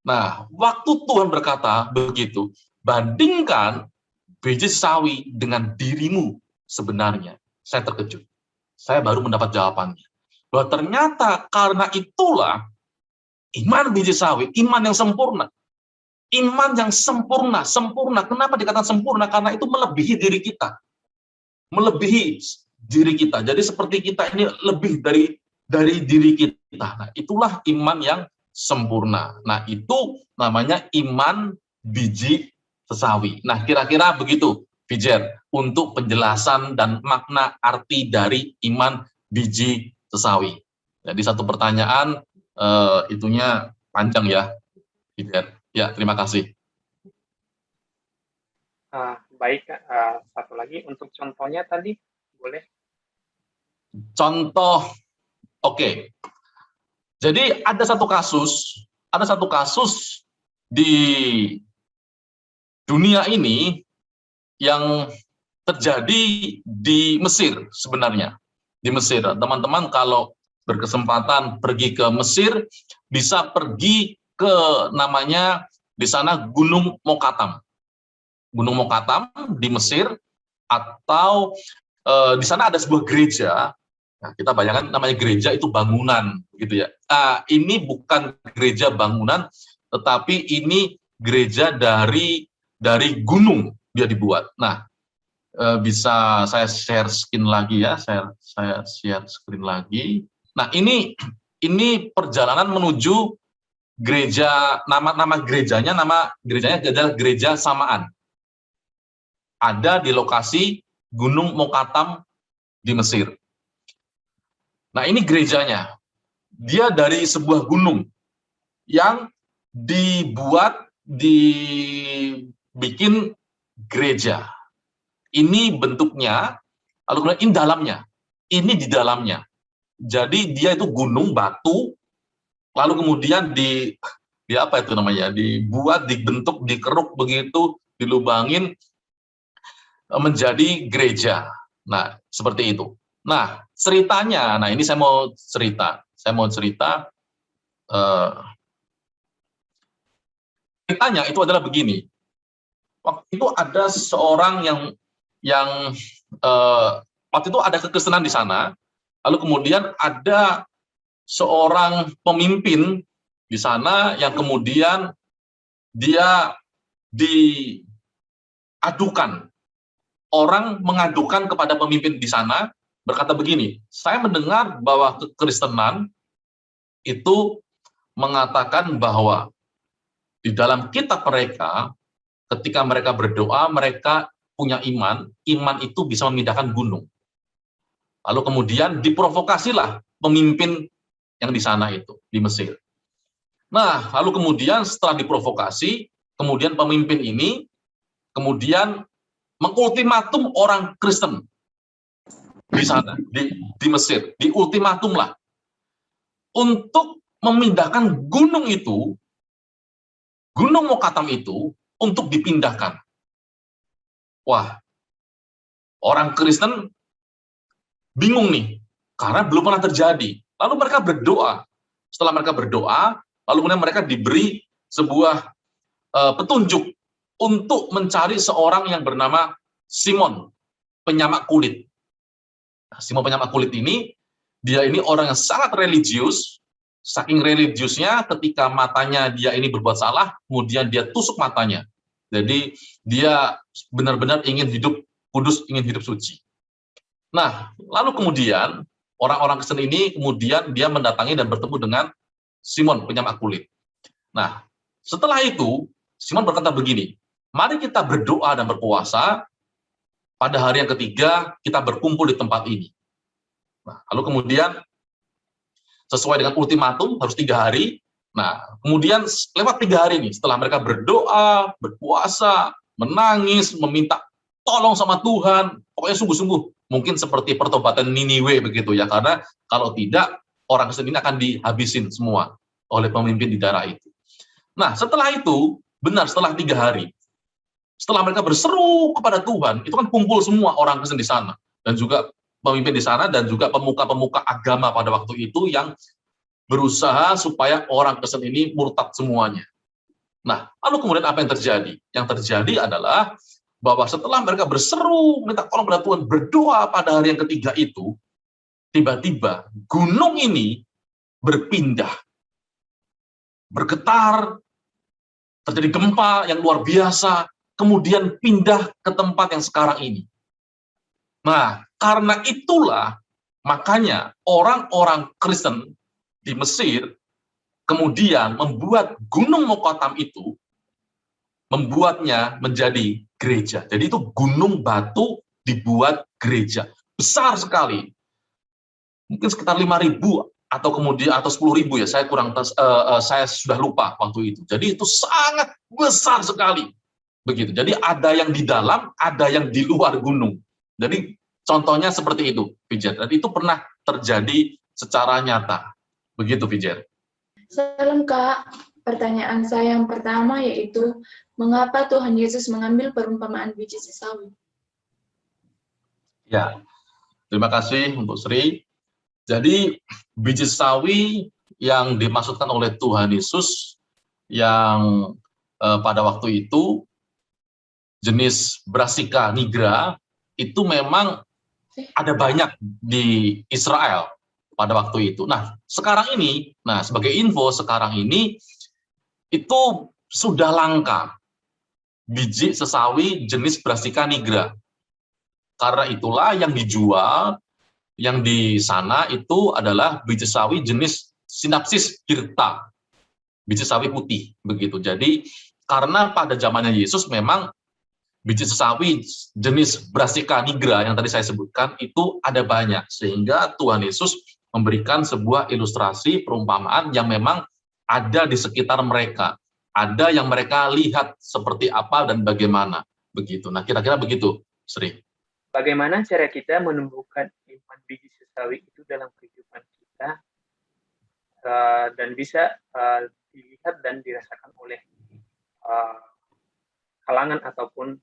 Nah, waktu Tuhan berkata begitu, bandingkan biji sawi dengan dirimu sebenarnya. Saya terkejut. Saya baru mendapat jawabannya. Bahwa ternyata karena itulah iman biji sawi, iman yang sempurna. Iman yang sempurna, sempurna. Kenapa dikatakan sempurna? Karena itu melebihi diri kita. Melebihi diri kita. Jadi seperti kita ini lebih dari diri kita. Nah, itulah iman yang sempurna. Nah, itu namanya iman biji sesawi. Nah, kira-kira begitu, Fijer, untuk penjelasan dan makna arti dari iman biji sesawi. Jadi satu pertanyaan, itunya panjang ya, Fijer. Ya, terima kasih. Baik, satu lagi untuk contohnya tadi, boleh? Contoh, oke. Jadi ada satu kasus di dunia ini yang terjadi di Mesir sebenarnya. Di Mesir, teman-teman kalau berkesempatan pergi ke Mesir, bisa pergi ke namanya di sana Gunung Mokatam. Gunung Mokatam di Mesir, atau di sana ada sebuah gereja. Nah, kita bayangkan namanya gereja itu bangunan, gitu ya. Ini bukan gereja bangunan, tetapi ini gereja dari gunung dia dibuat. Nah, bisa saya share screen lagi ya, saya share screen lagi. Nah, ini perjalanan menuju gereja, nama gerejanya adalah Gereja Samaan. Ada di lokasi Gunung Mokatam di Mesir. Nah, ini gerejanya. Dia dari sebuah gunung yang dibikin gereja. Ini bentuknya, lalu kemudian ini dalamnya. Ini di dalamnya. Jadi dia itu gunung batu, lalu kemudian dibuat, dibentuk, dikeruk begitu, dilubangin menjadi gereja. Nah, seperti itu. Nah, ceritanya, ini saya mau cerita. Ceritanya itu adalah begini. Waktu itu ada seseorang yang waktu itu ada kekristenan di sana, lalu kemudian ada seorang pemimpin di sana yang kemudian dia diadukan. Orang mengadukan kepada pemimpin di sana, berkata begini, saya mendengar bahwa kekristenan itu mengatakan bahwa di dalam kitab mereka, ketika mereka berdoa, mereka punya iman itu bisa memindahkan gunung. Lalu kemudian diprovokasilah pemimpin yang di sana itu, di Mesir. Nah, lalu kemudian setelah diprovokasi, kemudian pemimpin ini kemudian mengultimatum orang Kristen di sana, di Mesir, diultimatum lah untuk memindahkan gunung itu, Gunung Mokatam itu, untuk dipindahkan. Wah, orang Kristen bingung nih, karena belum pernah terjadi. Lalu mereka berdoa. Setelah mereka berdoa, lalu kemudian mereka diberi sebuah petunjuk untuk mencari seorang yang bernama Simon, penyamak kulit. Nah, Simon penyamak kulit ini, dia ini orang yang sangat religius, saking religiusnya ketika matanya dia ini berbuat salah, kemudian dia tusuk matanya. Jadi dia benar-benar ingin hidup kudus, ingin hidup suci. Nah, lalu kemudian orang-orang Kristen ini kemudian dia mendatangi dan bertemu dengan Simon penyamak kulit. Nah, setelah itu Simon berkata begini, mari kita berdoa dan berpuasa, pada hari yang ketiga kita berkumpul di tempat ini. Nah, lalu kemudian sesuai dengan ultimatum harus 3 hari. Nah, kemudian lewat 3 hari ini, setelah mereka berdoa, berpuasa, menangis, meminta tolong sama Tuhan, pokoknya sungguh-sungguh, mungkin seperti pertobatan Niniwe begitu ya, karena kalau tidak orang Kristen ini akan dihabisin semua oleh pemimpin di daerah itu. Nah, setelah itu, benar setelah 3 hari, setelah mereka berseru kepada Tuhan, itu kan kumpul semua orang Kristen di sana, dan juga pemimpin di sana, dan juga pemuka-pemuka agama pada waktu itu yang berusaha supaya orang Kristen ini murtad semuanya. Nah, lalu kemudian apa yang terjadi? Yang terjadi adalah bahwa setelah mereka berseru, minta tolong pada Tuhan, berdoa pada hari yang ketiga itu, tiba-tiba gunung ini berpindah, bergetar, terjadi gempa yang luar biasa, kemudian pindah ke tempat yang sekarang ini. Nah, karena itulah, makanya orang-orang Kristen di Mesir kemudian membuat Gunung Mokotam itu, membuatnya menjadi gereja. Jadi itu gunung batu dibuat gereja. Besar sekali. Mungkin sekitar 5.000 atau kemudian atau 10.000 ya, saya sudah lupa waktu itu. Jadi itu sangat besar sekali. Begitu. Jadi ada yang di dalam, ada yang di luar gunung. Jadi contohnya seperti itu, Pijar. Dan itu pernah terjadi secara nyata. Begitu, Pijar. Salam Kak, pertanyaan saya yang pertama yaitu, mengapa Tuhan Yesus mengambil perumpamaan biji sesawi? Ya, terima kasih untuk Sri. Jadi biji sesawi yang dimaksudkan oleh Tuhan Yesus yang pada waktu itu jenis Brassica nigra itu memang ada banyak di Israel pada waktu itu. Nah, sekarang ini, sebagai info, sekarang ini itu sudah langka biji sesawi jenis Brassica nigra. Karena itulah yang dijual, yang di sana itu adalah biji sesawi jenis Synapsis hirta, biji sesawi putih, begitu. Jadi, karena pada zamannya Yesus memang biji sesawi jenis Brassica nigra yang tadi saya sebutkan itu ada banyak, sehingga Tuhan Yesus memberikan sebuah ilustrasi perumpamaan yang memang ada di sekitar mereka, ada yang mereka lihat seperti apa dan bagaimana, begitu. Nah, kira-kira begitu, Sri. Bagaimana cara kita menumbuhkan iman biji sesawi itu dalam kehidupan kita dan bisa dilihat dan dirasakan oleh kalangan ataupun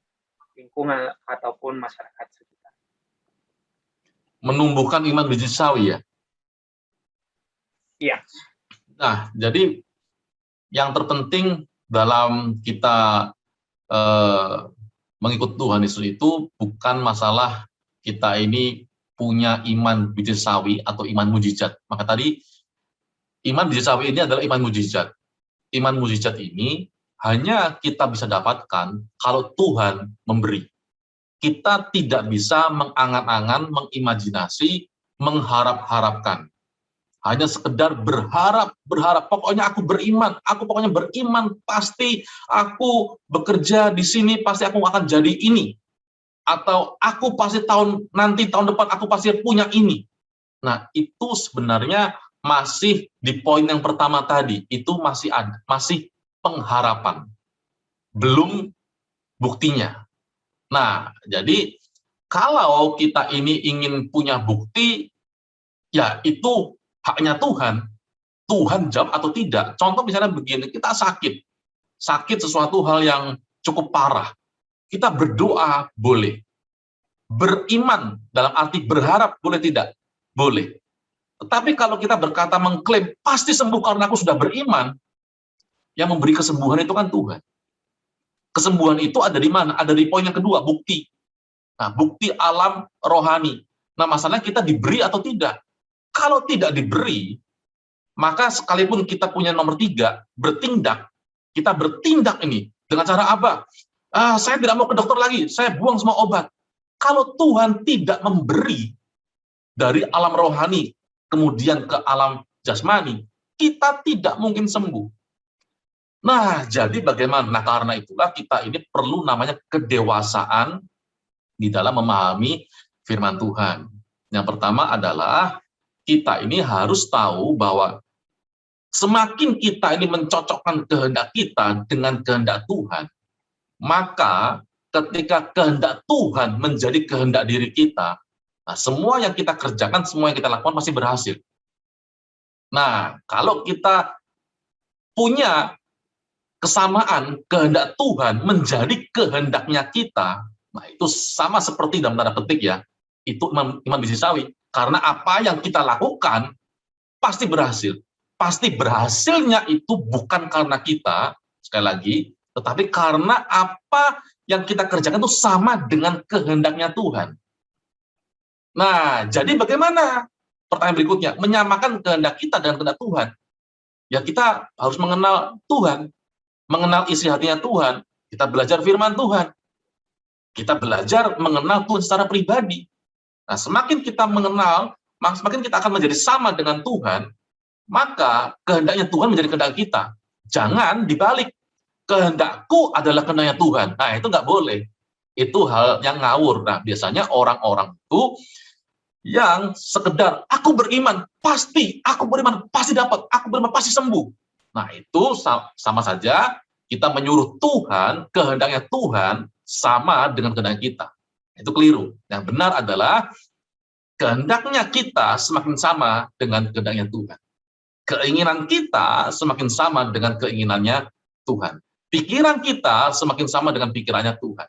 lingkungan ataupun masyarakat sekitar. Menumbuhkan iman biji sesawi ya? Iya. Nah, jadi yang terpenting dalam kita mengikut Tuhan Yesus itu bukan masalah kita ini punya iman biji sesawi atau iman mujizat. Maka tadi iman biji sesawi ini adalah iman mujizat. Iman mujizat ini hanya kita bisa dapatkan kalau Tuhan memberi. Kita tidak bisa mengangan-angan, mengimajinasi, mengharap-harapkan. Hanya sekedar berharap, pokoknya aku pokoknya beriman, pasti aku bekerja di sini, pasti aku akan jadi ini. Atau aku pasti tahun depan aku pasti punya ini. Nah, itu sebenarnya masih di poin yang pertama tadi, itu masih pengharapan, belum buktinya. Nah, jadi kalau kita ini ingin punya bukti, ya itu haknya Tuhan. Tuhan jawab atau tidak. Contoh misalnya begini, kita sakit sesuatu hal yang cukup parah. Kita berdoa boleh. Beriman dalam arti berharap boleh tidak? Boleh. Tetapi kalau kita berkata mengklaim pasti sembuh karena aku sudah beriman, yang memberi kesembuhan itu kan Tuhan. Kesembuhan itu ada di mana? Ada di poin yang kedua, bukti. Nah, bukti alam rohani. Nah, masalahnya kita diberi atau tidak? Kalau tidak diberi, maka sekalipun kita punya nomor 3, kita bertindak ini dengan cara apa? Saya tidak mau ke dokter lagi, saya buang semua obat. Kalau Tuhan tidak memberi dari alam rohani, kemudian ke alam jasmani, kita tidak mungkin sembuh. Nah, jadi bagaimana? Nah, karena itulah kita ini perlu namanya kedewasaan di dalam memahami firman Tuhan. Yang pertama adalah kita ini harus tahu bahwa semakin kita ini mencocokkan kehendak kita dengan kehendak Tuhan, maka ketika kehendak Tuhan menjadi kehendak diri kita, nah semua yang kita kerjakan, semua yang kita lakukan pasti berhasil. Nah, kalau kita punya kesamaan kehendak Tuhan menjadi kehendaknya kita, nah itu sama seperti dalam tanda petik ya, itu iman biji sawi. Karena apa yang kita lakukan pasti berhasil. Pasti berhasilnya itu bukan karena kita, sekali lagi, tetapi karena apa yang kita kerjakan itu sama dengan kehendaknya Tuhan. Nah, jadi bagaimana? Pertanyaan berikutnya, menyamakan kehendak kita dengan kehendak Tuhan. Ya kita harus mengenal Tuhan, mengenal isi hatinya Tuhan, kita belajar firman Tuhan, kita belajar mengenal Tuhan secara pribadi. Nah, semakin kita mengenal, semakin kita akan menjadi sama dengan Tuhan, maka kehendaknya Tuhan menjadi kehendak kita. Jangan dibalik, kehendakku adalah kehendaknya Tuhan. Nah, itu nggak boleh. Itu hal yang ngawur. Nah, biasanya orang-orang itu yang sekedar, aku beriman, pasti dapat, aku beriman, pasti sembuh. Nah, itu sama saja kita menyuruh Tuhan, kehendaknya Tuhan, sama dengan kehendak kita. Itu keliru. Yang benar adalah, kehendaknya kita semakin sama dengan kehendaknya Tuhan. Keinginan kita semakin sama dengan keinginannya Tuhan. Pikiran kita semakin sama dengan pikirannya Tuhan.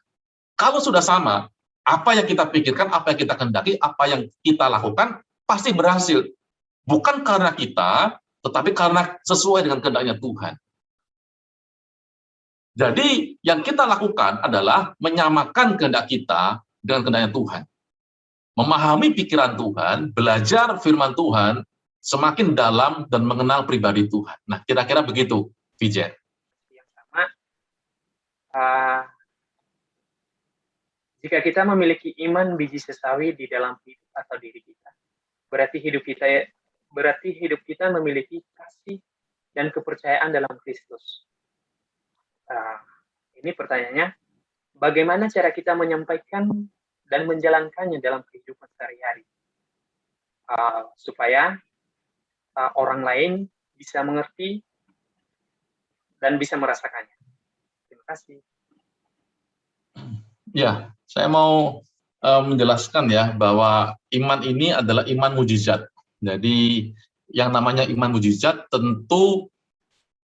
Kalau sudah sama, apa yang kita pikirkan, apa yang kita kehendaki, apa yang kita lakukan, pasti berhasil. Bukan karena kita, tetapi karena sesuai dengan kehendaknya Tuhan. Jadi, yang kita lakukan adalah menyamakan kehendak kita dengan kehendaknya Tuhan. Memahami pikiran Tuhan, belajar firman Tuhan, semakin dalam dan mengenal pribadi Tuhan. Nah, kira-kira begitu, Vijay. Yang sama, jika kita memiliki iman biji sesawi di dalam hidup atau diri kita, berarti hidup kita memiliki kasih dan kepercayaan dalam Kristus. Ini pertanyaannya, bagaimana cara kita menyampaikan dan menjalankannya dalam kehidupan sehari-hari, supaya orang lain bisa mengerti dan bisa merasakannya. Terima kasih. Ya, saya mau menjelaskan ya bahwa iman ini adalah iman mujizat. Jadi yang namanya iman mujizat tentu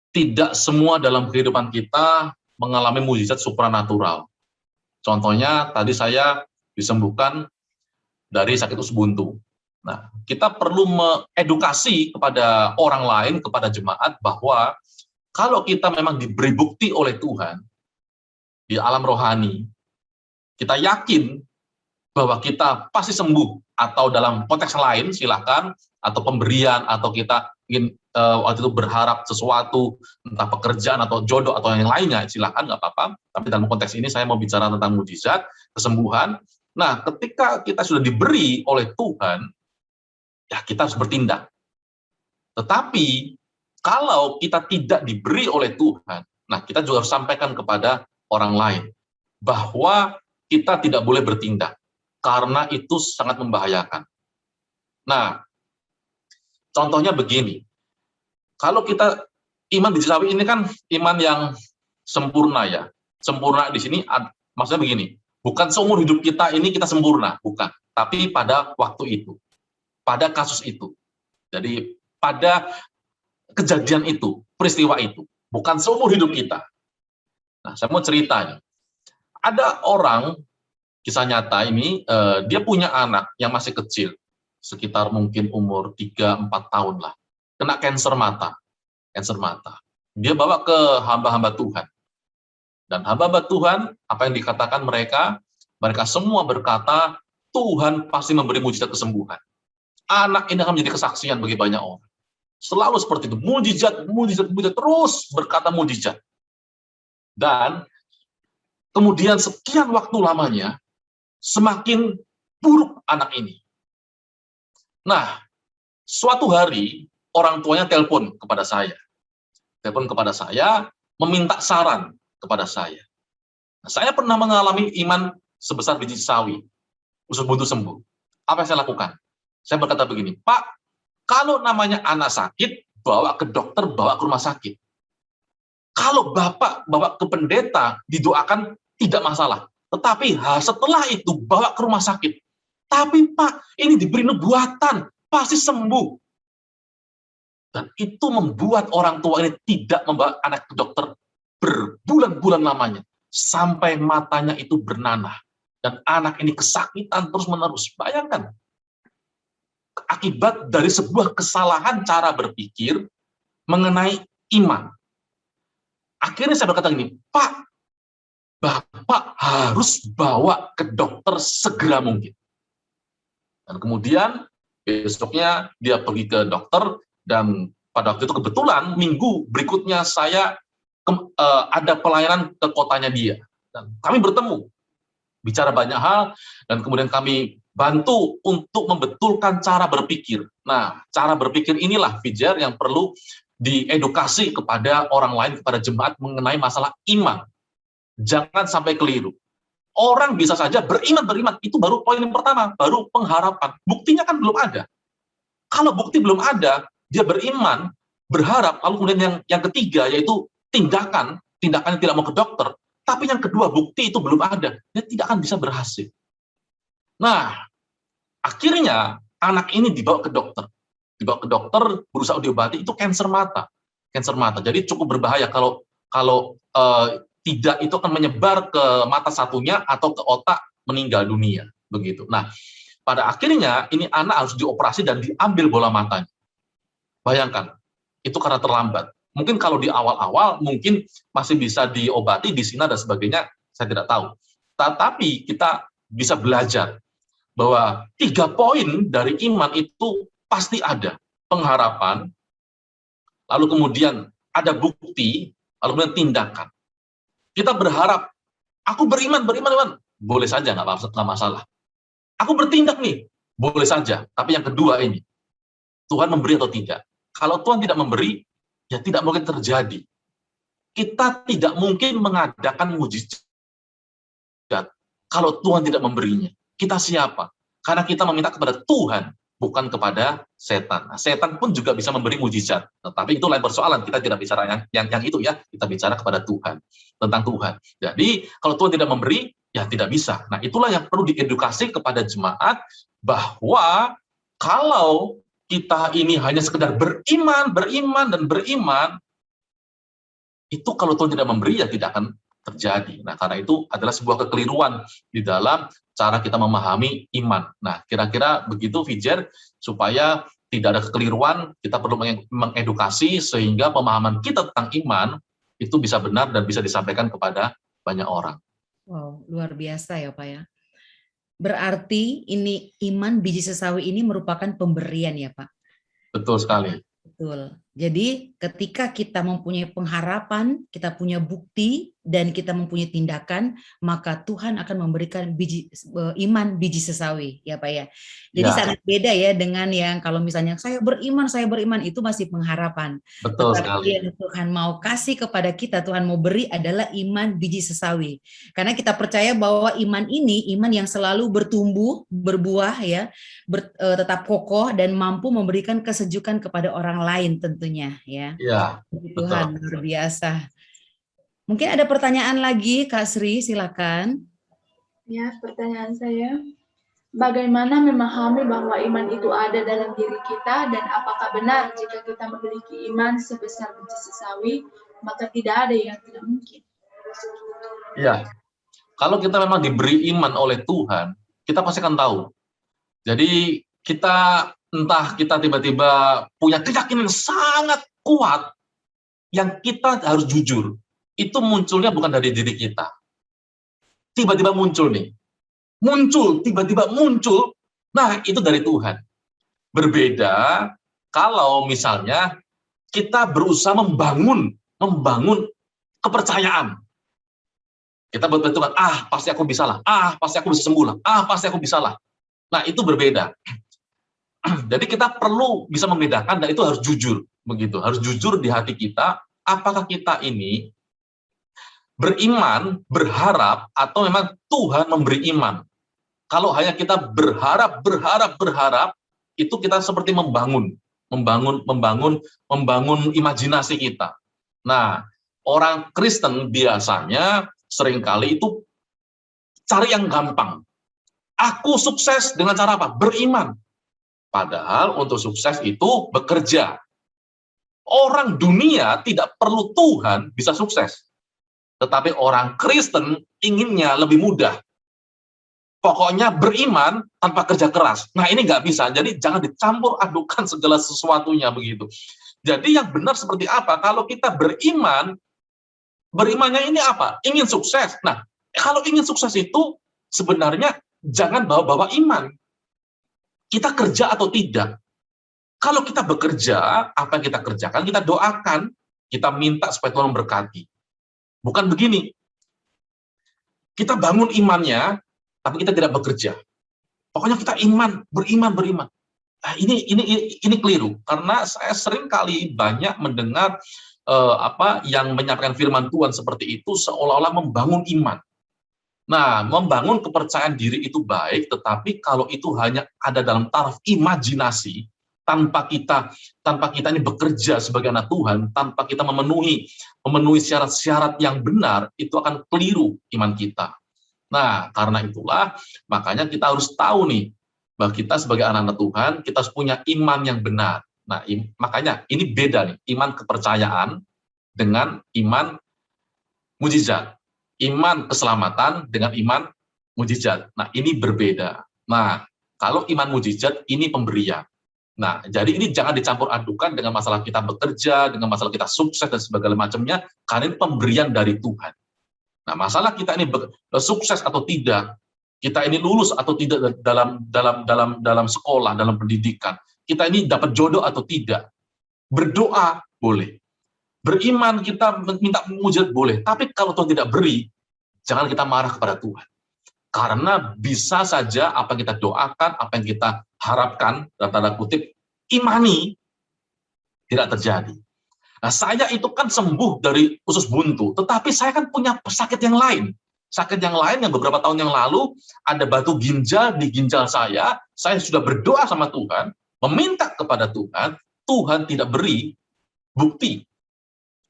tidak semua dalam kehidupan kita mengalami mujizat supranatural. Contohnya tadi saya disembuhkan dari sakit usus buntu. Nah, kita perlu mengedukasi kepada orang lain, kepada jemaat bahwa kalau kita memang diberi bukti oleh Tuhan di alam rohani, kita yakin bahwa kita pasti sembuh, atau dalam konteks lain silakan, atau pemberian, atau kita ingin waktu itu berharap sesuatu, entah pekerjaan atau jodoh atau yang lainnya, silakan, nggak apa-apa. Tapi dalam konteks ini saya mau bicara tentang mujizat, kesembuhan. Nah, ketika kita sudah diberi oleh Tuhan, ya kita harus bertindak. Tetapi kalau kita tidak diberi oleh Tuhan, nah kita juga harus sampaikan kepada orang lain bahwa kita tidak boleh bertindak, karena itu sangat membahayakan. Nah, contohnya begini, kalau kita, iman biji sawi ini kan iman yang sempurna ya. Sempurna di sini, maksudnya begini, bukan seumur hidup kita ini kita sempurna, bukan. Tapi pada waktu itu, pada kasus itu. Jadi, pada kejadian itu, peristiwa itu, bukan seumur hidup kita. Nah, saya mau ceritanya. Ada orang, kisah nyata ini, dia punya anak yang masih kecil, sekitar mungkin umur 3-4 tahun lah, kena kanker mata. Dia bawa ke hamba-hamba Tuhan. Dan hamba-hamba Tuhan, apa yang dikatakan mereka semua berkata, Tuhan pasti memberi mujizat kesembuhan. Anak ini akan menjadi kesaksian bagi banyak orang. Selalu seperti itu, mujizat, terus berkata mujizat. Dan kemudian sekian waktu lamanya, semakin buruk anak ini. Nah, suatu hari, orang tuanya telepon kepada saya. Meminta saran kepada saya. Nah, saya pernah mengalami iman sebesar biji sawi, usus buntu sembuh. Apa yang saya lakukan? Saya berkata begini, Pak, kalau namanya anak sakit, bawa ke dokter, bawa ke rumah sakit. Kalau Bapak bawa ke pendeta, didoakan, tidak masalah. Tetapi setelah itu bawa ke rumah sakit. Tapi Pak, ini diberi nubuatan, pasti sembuh. Dan itu membuat orang tua ini tidak membawa anak ke dokter berbulan-bulan lamanya, sampai matanya itu bernanah. Dan anak ini kesakitan terus-menerus. Bayangkan, akibat dari sebuah kesalahan cara berpikir mengenai iman. Akhirnya saya berkata gini, Pak, Bapak harus bawa ke dokter segera mungkin. Dan kemudian besoknya dia pergi ke dokter, dan pada waktu itu kebetulan minggu berikutnya saya ada pelayanan ke kotanya dia. Dan kami bertemu, bicara banyak hal, dan kemudian kami bantu untuk membetulkan cara berpikir. Nah, cara berpikir inilah, Fijer, yang perlu diedukasi kepada orang lain, kepada jemaat mengenai masalah iman. Jangan sampai keliru. Orang bisa saja beriman, itu baru poin yang pertama, baru pengharapan. Buktinya kan belum ada. Kalau bukti belum ada, dia beriman, berharap, lalu kemudian yang ketiga yaitu tindakan yang tidak mau ke dokter, tapi yang kedua bukti itu belum ada, dia tidak akan bisa berhasil. Nah, akhirnya anak ini dibawa ke dokter, berusaha diobati, itu kanker mata, jadi cukup berbahaya kalau tidak, itu akan menyebar ke mata satunya atau ke otak, meninggal dunia, begitu. Nah, pada akhirnya ini anak harus dioperasi dan diambil bola matanya. Bayangkan, itu karena terlambat. Mungkin kalau di awal-awal mungkin masih bisa diobati, disinar dan sebagainya, saya tidak tahu. Tetapi kita bisa belajar bahwa 3 poin dari iman itu pasti ada. Pengharapan, lalu kemudian ada bukti, lalu kemudian tindakan. Kita berharap, aku beriman, boleh saja, nggak masalah. Aku bertindak nih, boleh saja. Tapi yang kedua ini, Tuhan memberi atau tidak. Kalau Tuhan tidak memberi, ya tidak mungkin terjadi. Kita tidak mungkin mengadakan mujizat kalau Tuhan tidak memberinya. Kita siapa? Karena kita meminta kepada Tuhan, bukan kepada setan. Nah, setan pun juga bisa memberi mujizat. Tetapi itu lain persoalan. Kita tidak bicara yang itu ya. Kita bicara kepada Tuhan, tentang Tuhan. Jadi kalau Tuhan tidak memberi, ya tidak bisa. Nah, itulah yang perlu diedukasi kepada jemaat, bahwa kalau kita ini hanya sekedar beriman, itu kalau Tuhan tidak memberi, ya tidak akan terjadi. Nah, karena itu adalah sebuah kekeliruan di dalam cara kita memahami iman. Nah, kira-kira begitu, Fijer, supaya tidak ada kekeliruan, kita perlu mengedukasi sehingga pemahaman kita tentang iman itu bisa benar dan bisa disampaikan kepada banyak orang. Wow, luar biasa ya Pak ya. Berarti ini iman biji sesawi ini merupakan pemberian ya Pak? Betul sekali. Betul. Jadi ketika kita mempunyai pengharapan, kita punya bukti, dan kita mempunyai tindakan, maka Tuhan akan memberikan iman biji sesawi, ya Pak ya. Jadi sangat beda ya dengan yang kalau misalnya saya beriman, itu masih pengharapan. Betul Tetapi sekali. yang Tuhan mau kasih kepada kita, Tuhan mau beri adalah iman biji sesawi. Karena kita percaya bahwa iman ini, iman yang selalu bertumbuh, berbuah ya, tetap kokoh dan mampu memberikan kesejukan kepada orang lain tentunya ya. Iya, Tuhan luar biasa. Mungkin ada pertanyaan lagi, Kak Sri, silakan. Ya, pertanyaan saya, bagaimana memahami bahwa iman itu ada dalam diri kita, dan apakah benar jika kita memiliki iman sebesar biji sesawi, maka tidak ada yang tidak mungkin? Ya, kalau kita memang diberi iman oleh Tuhan, kita pasti akan tahu. Jadi kita entah kita tiba-tiba punya keyakinan sangat kuat yang kita harus jujur. Itu munculnya bukan dari diri kita. Tiba-tiba muncul nih. Tiba-tiba muncul. Nah, itu dari Tuhan. Berbeda kalau misalnya kita berusaha membangun kepercayaan. Kita berbentukan, pasti aku bisa lah. Pasti aku bisa sembuh lah. Pasti aku bisa lah. Nah, itu berbeda. Jadi kita perlu bisa membedakan, dan itu harus jujur. Begitu, harus jujur di hati kita, apakah kita ini beriman, berharap, atau memang Tuhan memberi iman. Kalau hanya kita berharap, itu kita seperti membangun imajinasi kita. Nah, orang Kristen biasanya seringkali itu cari yang gampang. Aku sukses dengan cara apa? Beriman. Padahal untuk sukses itu bekerja. Orang dunia tidak perlu Tuhan bisa sukses. Tetapi orang Kristen inginnya lebih mudah. Pokoknya beriman tanpa kerja keras. Nah, ini nggak bisa. Jadi jangan dicampur adukan segala sesuatunya begitu. Jadi yang benar seperti apa? Kalau kita beriman, berimannya ini apa? Ingin sukses. Nah, kalau ingin sukses itu sebenarnya jangan bawa-bawa iman. Kita kerja atau tidak. Kalau kita bekerja, apa yang kita kerjakan, kita doakan, kita minta supaya Tuhan memberkati. Bukan begini. Kita bangun imannya, tapi kita tidak bekerja. Pokoknya kita beriman. Nah, ini keliru, karena saya sering kali banyak mendengar yang menyampaikan firman Tuhan seperti itu seolah-olah membangun iman. Nah, membangun kepercayaan diri itu baik, tetapi kalau itu hanya ada dalam taraf imajinasi, tanpa kita ini bekerja sebagai anak Tuhan, tanpa kita memenuhi syarat-syarat yang benar, itu akan keliru iman kita. Nah, karena itulah, makanya kita harus tahu nih, bahwa kita sebagai anak-anak Tuhan, kita harus punya iman yang benar. Nah, makanya ini beda nih, iman kepercayaan dengan iman mujizat. Iman keselamatan dengan iman mujizat. Nah, ini berbeda. Nah, kalau iman mujizat, ini pemberian. Nah, jadi ini jangan dicampur adukan dengan masalah kita bekerja, dengan masalah kita sukses dan sebagainya macamnya, karena ini pemberian dari Tuhan. Nah, masalah kita ini sukses atau tidak, kita ini lulus atau tidak dalam sekolah, dalam pendidikan, kita ini dapat jodoh atau tidak, berdoa boleh, beriman kita minta mujizat boleh, tapi kalau Tuhan tidak beri, jangan kita marah kepada Tuhan. Karena bisa saja apa yang kita doakan, apa yang kita harapkan, dalam tanda kutip, imani, tidak terjadi. Nah, saya itu kan sembuh dari usus buntu, tetapi saya kan punya sakit yang lain. Sakit yang lain yang beberapa tahun yang lalu, ada batu ginjal di ginjal saya sudah berdoa sama Tuhan, meminta kepada Tuhan, Tuhan tidak beri bukti.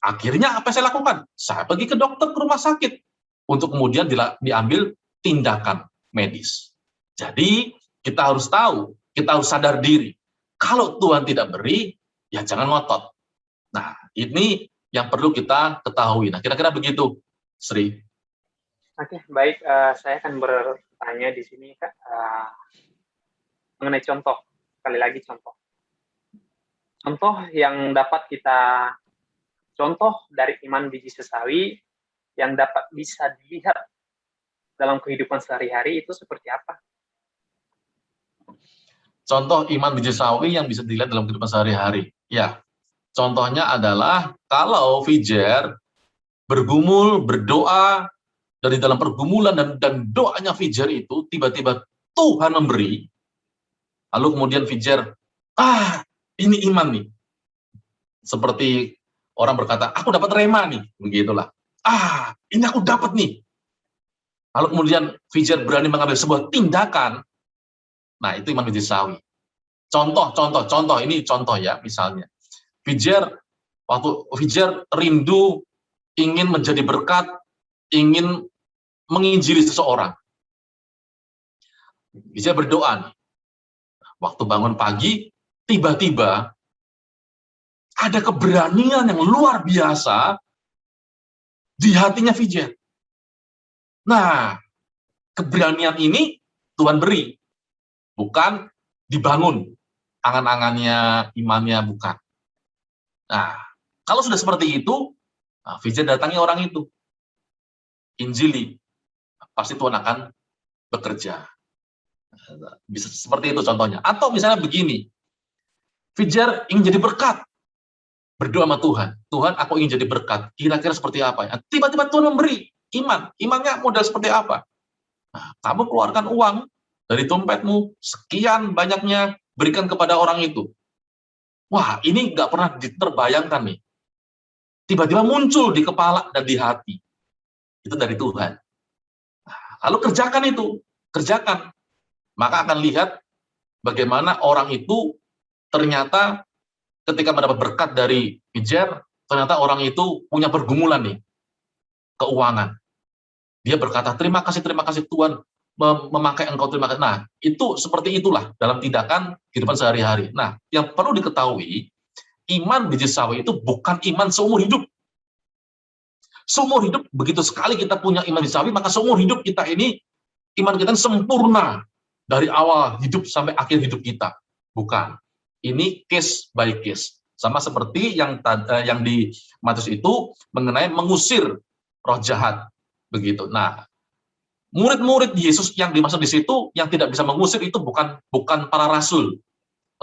Akhirnya apa yang saya lakukan? Saya pergi ke dokter, ke rumah sakit, untuk kemudian diambil tindakan medis. Jadi, kita harus tahu, kita harus sadar diri. Kalau Tuhan tidak beri, ya jangan ngotot. Nah, ini yang perlu kita ketahui. Nah, kira-kira begitu, Sri. Oke, baik. Saya akan bertanya di sini, Kak, mengenai contoh. Sekali lagi contoh. Contoh yang dapat kita, contoh dari iman biji sesawi yang dapat bisa dilihat dalam kehidupan sehari-hari itu seperti apa? Contoh iman biji sawi yang bisa dilihat dalam kehidupan sehari-hari. Ya, contohnya adalah kalau Fijer bergumul, berdoa, dari dalam pergumulan dan doanya Fijer itu, tiba-tiba Tuhan memberi, lalu kemudian Fijer, ini iman nih. Seperti orang berkata, aku dapat rema nih, begitulah. Ini aku dapat nih. Lalu kemudian Fijer berani mengambil sebuah tindakan. Nah, itu iman biji sawi. Contoh, ini contoh ya, misalnya. Waktu Fijer rindu, ingin menjadi berkat, ingin menginjili seseorang. Fijer berdoa nih. Waktu bangun pagi, tiba-tiba ada keberanian yang luar biasa di hatinya Fijer. Nah, keberanian ini Tuhan beri, bukan dibangun angan-angannya, imannya, bukan. Nah, kalau sudah seperti itu, Fijer datangi orang itu, injili, pasti Tuhan akan bekerja. Bisa seperti itu contohnya. Atau misalnya begini, Fijer ingin jadi berkat, berdoa sama Tuhan, Tuhan aku ingin jadi berkat, kira-kira seperti apa ya? Tiba-tiba Tuhan memberi, imannya modal seperti apa? Nah, kamu keluarkan uang dari dompetmu, sekian banyaknya, berikan kepada orang itu. Wah, ini nggak pernah terbayangkan nih. Tiba-tiba muncul di kepala dan di hati. Itu dari Tuhan. Nah, lalu kerjakan itu, kerjakan. Maka akan lihat bagaimana orang itu ternyata ketika mendapat berkat dari Fijer, ternyata orang itu punya pergumulan nih, keuangan. Dia berkata, terima kasih Tuhan, memakai engkau, terima kasih. Nah, itu seperti itulah dalam tindakan kehidupan sehari-hari. Nah, yang perlu diketahui, iman biji sawi itu bukan iman seumur hidup. Seumur hidup, begitu sekali kita punya iman duniawi, maka seumur hidup kita ini, iman kita sempurna dari awal hidup sampai akhir hidup kita. Bukan. Ini case by case. Sama seperti yang di Matius itu mengenai mengusir roh jahat. Begitu. Nah, murid-murid Yesus yang dimaksud di situ, yang tidak bisa mengusir itu bukan para rasul,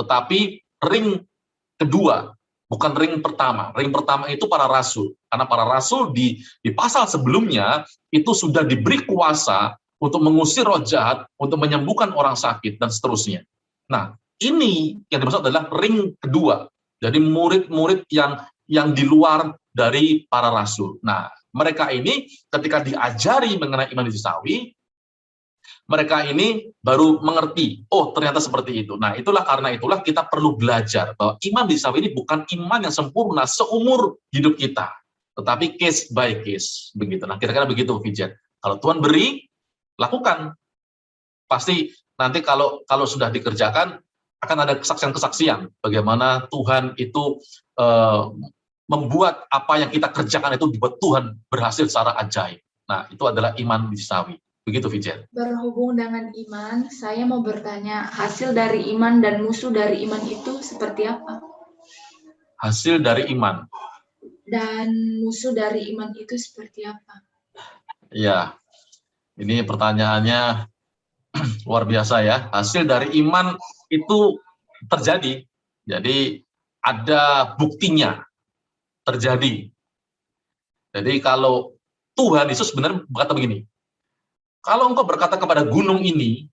tetapi ring kedua, bukan ring pertama. Ring pertama itu para rasul. Karena para rasul di pasal sebelumnya itu sudah diberi kuasa untuk mengusir roh jahat, untuk menyembuhkan orang sakit, dan seterusnya. Nah, ini yang dimaksud adalah ring kedua. Jadi murid-murid yang di luar dari para rasul. Nah, mereka ini ketika diajari mengenai iman duniawi, mereka ini baru mengerti, oh ternyata seperti itu. Nah, karena itulah kita perlu belajar bahwa iman duniawi ini bukan iman yang sempurna seumur hidup kita, tetapi case by case. Begitu. Nah, kira-kira begitu, Vijen. Kalau Tuhan beri, lakukan. Pasti nanti kalau sudah dikerjakan, akan ada kesaksian-kesaksian bagaimana Tuhan itu membuat apa yang kita kerjakan itu dibuat Tuhan berhasil secara ajaib. Nah, itu adalah iman duniawi. Begitu, Vijen. Berhubung dengan iman, saya mau bertanya, hasil dari iman dan musuh dari iman itu seperti apa? Hasil dari iman. Dan musuh dari iman itu seperti apa? Ya, ini pertanyaannya luar biasa ya. Hasil dari iman itu terjadi. Jadi ada buktinya terjadi. Jadi kalau Tuhan Yesus benar berkata begini, kalau engkau berkata kepada gunung ini,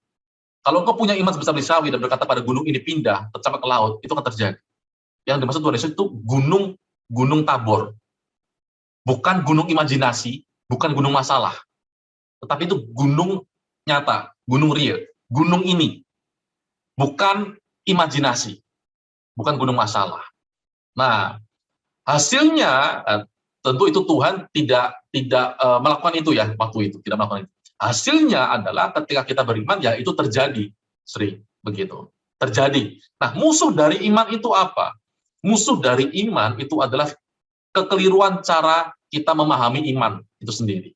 kalau engkau punya iman sebesar duniawi dan berkata pada gunung ini pindah, tercapai ke laut, itu akan terjadi. Yang dimaksud Tuhan Yesus itu gunung Tabor. Bukan gunung imajinasi, bukan gunung masalah. Tetapi itu gunung nyata, gunung real, gunung ini. Bukan imajinasi, bukan gunung masalah. Nah, hasilnya tentu itu Tuhan tidak melakukan itu ya, waktu itu tidak melakukan itu. Hasilnya adalah ketika kita beriman, ya itu terjadi, Sri, begitu. Terjadi. Nah, musuh dari iman itu apa? Musuh dari iman itu adalah kekeliruan cara kita memahami iman itu sendiri.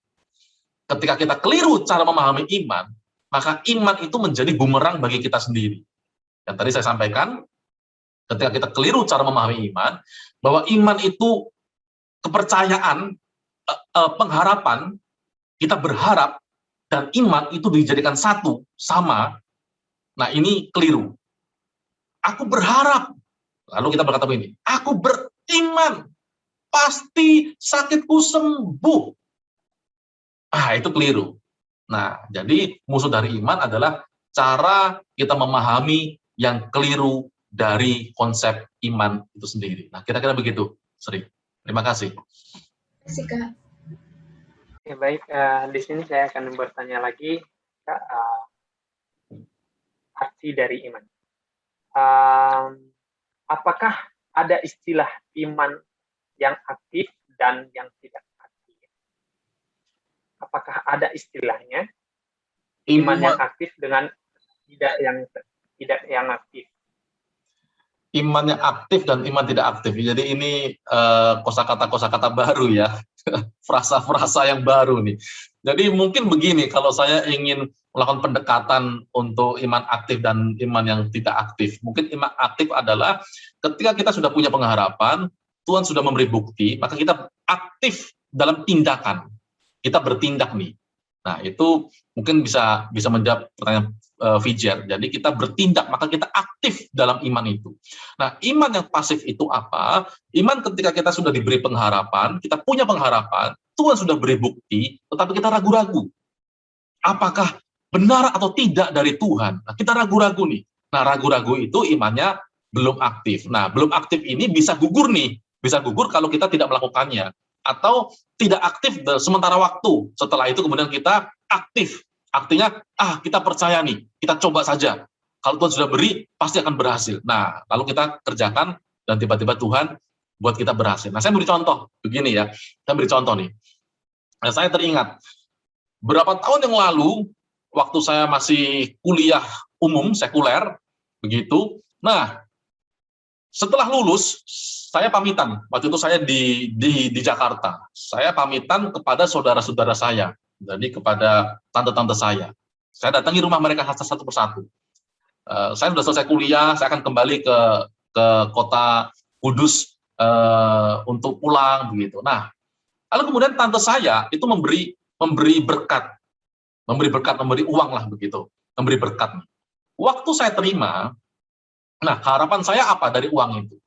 Ketika kita keliru cara memahami iman, maka iman itu menjadi bumerang bagi kita sendiri. Yang tadi saya sampaikan, ketika kita keliru cara memahami iman, bahwa iman itu kepercayaan, pengharapan, kita berharap, dan iman itu dijadikan satu, sama. Nah, ini keliru. Aku berharap, lalu kita berkata begini, aku beriman, pasti sakitku sembuh. Itu keliru. Nah, jadi musuh dari iman adalah cara kita memahami yang keliru dari konsep iman itu sendiri. Nah, kira-kira begitu, Sri. Terima kasih. Terima kasih, Kak. Ya, baik, di sini saya akan bertanya lagi, Kak, arti dari iman. Apakah ada istilah iman yang aktif dan yang tidak aktif? Apakah ada istilahnya iman yang aktif dengan tidak yang aktif? Iman yang aktif dan iman tidak aktif. Jadi ini kosakata baru ya, frasa-frasa yang baru nih. Jadi mungkin begini, kalau saya ingin melakukan pendekatan untuk iman aktif dan iman yang tidak aktif. Mungkin iman aktif adalah ketika kita sudah punya pengharapan, Tuhan sudah memberi bukti, maka kita aktif dalam tindakan. Kita bertindak nih. Nah, itu mungkin bisa menjawab pertanyaan Vijer. Jadi kita bertindak, maka kita aktif dalam iman itu. Nah, iman yang pasif itu apa? Iman ketika kita sudah diberi pengharapan, kita punya pengharapan, Tuhan sudah beri bukti, tetapi kita ragu-ragu. Apakah benar atau tidak dari Tuhan? Nah, kita ragu-ragu nih. Nah, ragu-ragu itu imannya belum aktif. Nah, belum aktif ini bisa gugur nih. Bisa gugur kalau kita tidak melakukannya. Atau tidak aktif sementara waktu. Setelah itu kemudian kita aktif. Artinya, kita percaya nih, kita coba saja. Kalau Tuhan sudah beri, pasti akan berhasil. Nah, lalu kita kerjakan, dan tiba-tiba Tuhan buat kita berhasil. Nah, saya beri contoh, begini ya. Saya beri contoh nih. Nah, saya teringat, berapa tahun yang lalu, waktu saya masih kuliah umum, sekuler, begitu. Nah, setelah lulus, saya pamitan. Waktu itu saya di Jakarta. Saya pamitan kepada saudara-saudara saya, jadi kepada tante-tante saya. Saya datangi rumah mereka satu persatu. Saya sudah selesai kuliah, saya akan kembali ke kota Kudus untuk pulang begitu. Nah, lalu kemudian tante saya itu memberi berkat, memberi uang lah begitu, memberi berkat. Waktu saya terima, nah harapan saya apa dari uang itu?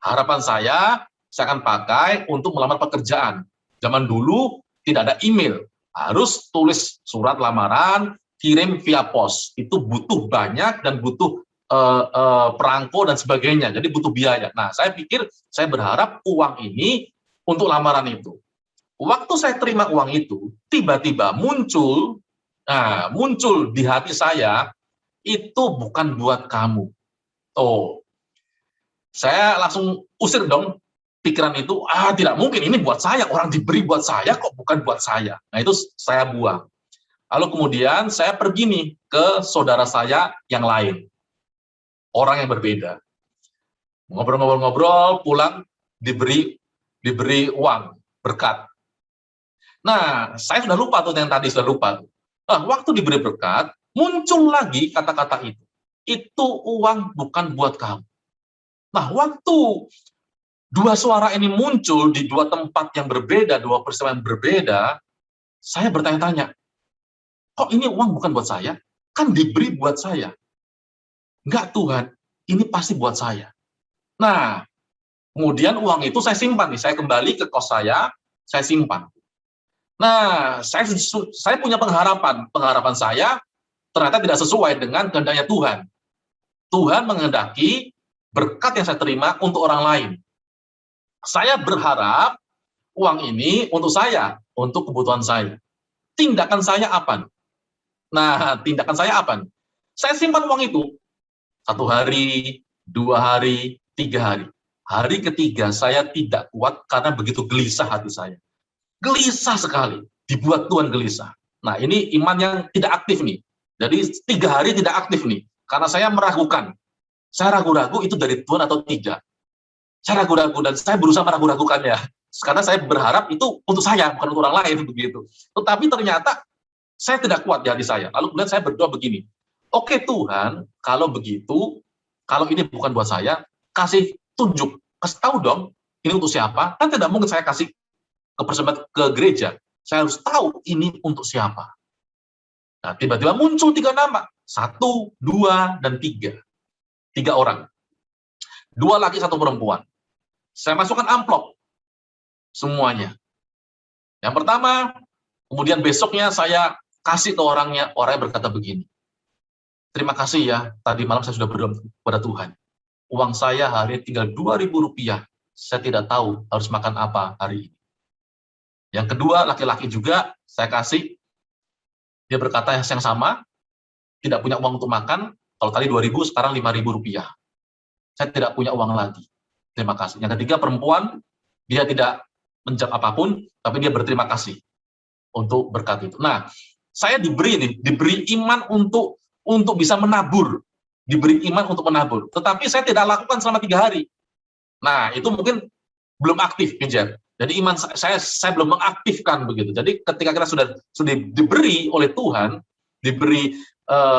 Harapan saya akan pakai untuk melamar pekerjaan. Zaman dulu tidak ada email, harus tulis surat lamaran, kirim via pos. Itu butuh banyak dan butuh perangko dan sebagainya, jadi butuh biaya. Nah, saya berharap uang ini untuk lamaran itu. Waktu saya terima uang itu, tiba-tiba muncul di hati saya, itu bukan buat kamu. Oh, saya langsung usir dong pikiran itu, tidak mungkin, ini buat saya, orang diberi buat saya kok, bukan buat saya. Nah, itu saya buang. Lalu kemudian saya pergi nih ke saudara saya yang lain, orang yang berbeda. Ngobrol-ngobrol, pulang, diberi uang, berkat. Nah, saya sudah lupa tuh yang tadi, sudah lupa. Waktu diberi berkat, muncul lagi kata-kata itu. Itu uang bukan buat kamu. Nah, waktu dua suara ini muncul di dua tempat yang berbeda, dua peristiwa yang berbeda, saya bertanya-tanya, kok ini uang bukan buat saya? Kan diberi buat saya. Enggak Tuhan, ini pasti buat saya. Nah, kemudian uang itu saya simpan nih, saya kembali ke kos saya simpan. Nah, saya punya pengharapan saya ternyata tidak sesuai dengan kehendaknya Tuhan. Tuhan menghendaki berkat yang saya terima untuk orang lain. Saya berharap uang ini untuk saya, untuk kebutuhan saya. Tindakan saya apa? Nah, tindakan saya apa? Saya simpan uang itu 1 hari, 2 hari, 3 hari. Hari ketiga saya tidak kuat karena begitu gelisah hati saya. Gelisah sekali, dibuat Tuhan gelisah. Nah, ini iman yang tidak aktif nih. Jadi 3 hari tidak aktif nih, karena saya meragukan. Saya ragu-ragu itu dari Tuhan atau tidak. Saya ragu-ragu dan saya berusaha meragu-ragukannya. Karena saya berharap itu untuk saya, bukan untuk orang lain begitu. Tetapi ternyata saya tidak kuat di hati saya. Lalu kemudian saya berdoa begini, oke Tuhan, kalau begitu, kalau ini bukan buat saya, kasih tunjuk, kasih tahu dong, ini untuk siapa? Kan tidak mungkin saya kasih ke gereja. Saya harus tahu ini untuk siapa. Nah, tiba-tiba muncul 3 nama. 1, 2, dan 3. 3 orang. 2 laki, 1 perempuan. Saya masukkan amplop. Semuanya. Yang pertama, kemudian besoknya saya kasih ke orangnya berkata begini. Terima kasih ya, tadi malam saya sudah berdoa kepada Tuhan. Uang saya hari ini tinggal Rp2.000. Saya tidak tahu harus makan apa hari ini. Yang kedua, laki-laki juga saya kasih. Dia berkata yang sama, tidak punya uang untuk makan. Kalau tadi 2.000, sekarang Rp5.000. Saya tidak punya uang lagi. Terima kasih. Yang ketiga, perempuan, dia tidak menjawab apapun, tapi dia berterima kasih untuk berkat itu. Nah, saya diberi iman untuk bisa menabur. Diberi iman untuk menabur. Tetapi saya tidak lakukan selama 3 hari. Nah, itu mungkin belum aktif, Pinjam. Jadi iman saya belum mengaktifkan begitu. Jadi ketika kita sudah diberi oleh Tuhan, diberi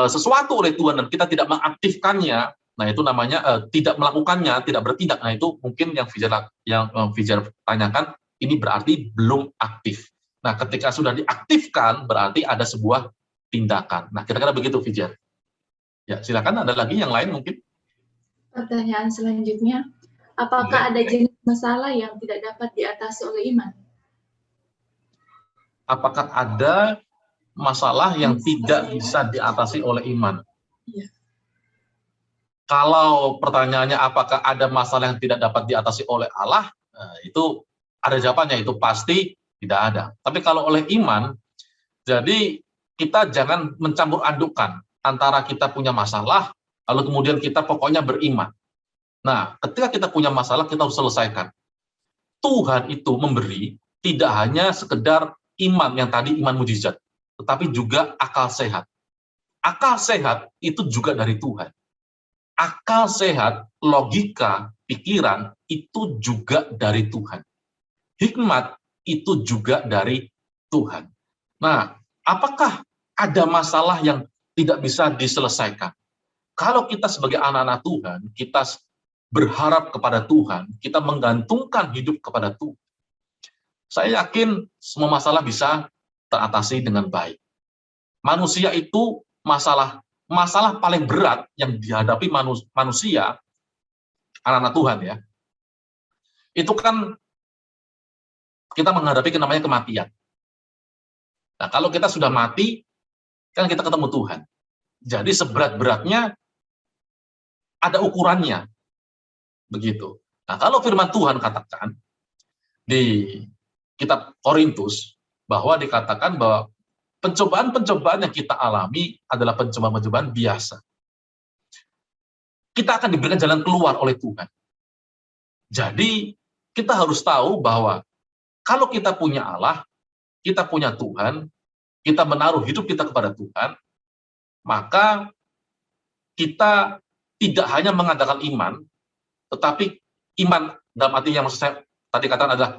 sesuatu oleh Tuhan dan kita tidak mengaktifkannya, nah itu namanya tidak melakukannya, tidak bertindak. Nah itu mungkin yang Fijar tanyakan, ini berarti belum aktif. Nah ketika sudah diaktifkan berarti ada sebuah tindakan. Nah kira-kira begitu Fijar. Ya silakan, ada lagi yang lain mungkin. Pertanyaan selanjutnya, apakah ada jenis masalah yang tidak dapat diatasi oleh iman? Apakah ada masalah yang tidak bisa diatasi oleh iman? Iya. Kalau pertanyaannya apakah ada masalah yang tidak dapat diatasi oleh Allah, itu ada jawabannya, itu pasti tidak ada. Tapi kalau oleh iman, jadi kita jangan mencampur adukkan antara kita punya masalah, lalu kemudian kita pokoknya beriman. Nah, ketika kita punya masalah, kita harus selesaikan. Tuhan itu memberi tidak hanya sekedar iman yang tadi iman mujizat, tetapi juga akal sehat. Akal sehat itu juga dari Tuhan. Akal sehat, logika, pikiran itu juga dari Tuhan. Hikmat itu juga dari Tuhan. Nah, apakah ada masalah yang tidak bisa diselesaikan? Kalau kita sebagai anak-anak Tuhan, kita berharap kepada Tuhan, kita menggantungkan hidup kepada Tuhan, saya yakin semua masalah bisa teratasi dengan baik. Manusia itu masalah paling berat yang dihadapi manusia, anak-anak Tuhan ya, itu kan kita menghadapi namanya kematian. Nah, kalau kita sudah mati, kan kita ketemu Tuhan. Jadi seberat-beratnya ada ukurannya. Begitu. Nah, kalau firman Tuhan katakan di kitab Korintus, bahwa dikatakan bahwa pencobaan-pencobaan yang kita alami adalah pencobaan-pencobaan biasa. Kita akan diberikan jalan keluar oleh Tuhan. Jadi, kita harus tahu bahwa kalau kita punya Allah, kita punya Tuhan, kita menaruh hidup kita kepada Tuhan, maka kita tidak hanya mengadakan iman, tetapi iman dalam arti yang maksud saya tadi katakan adalah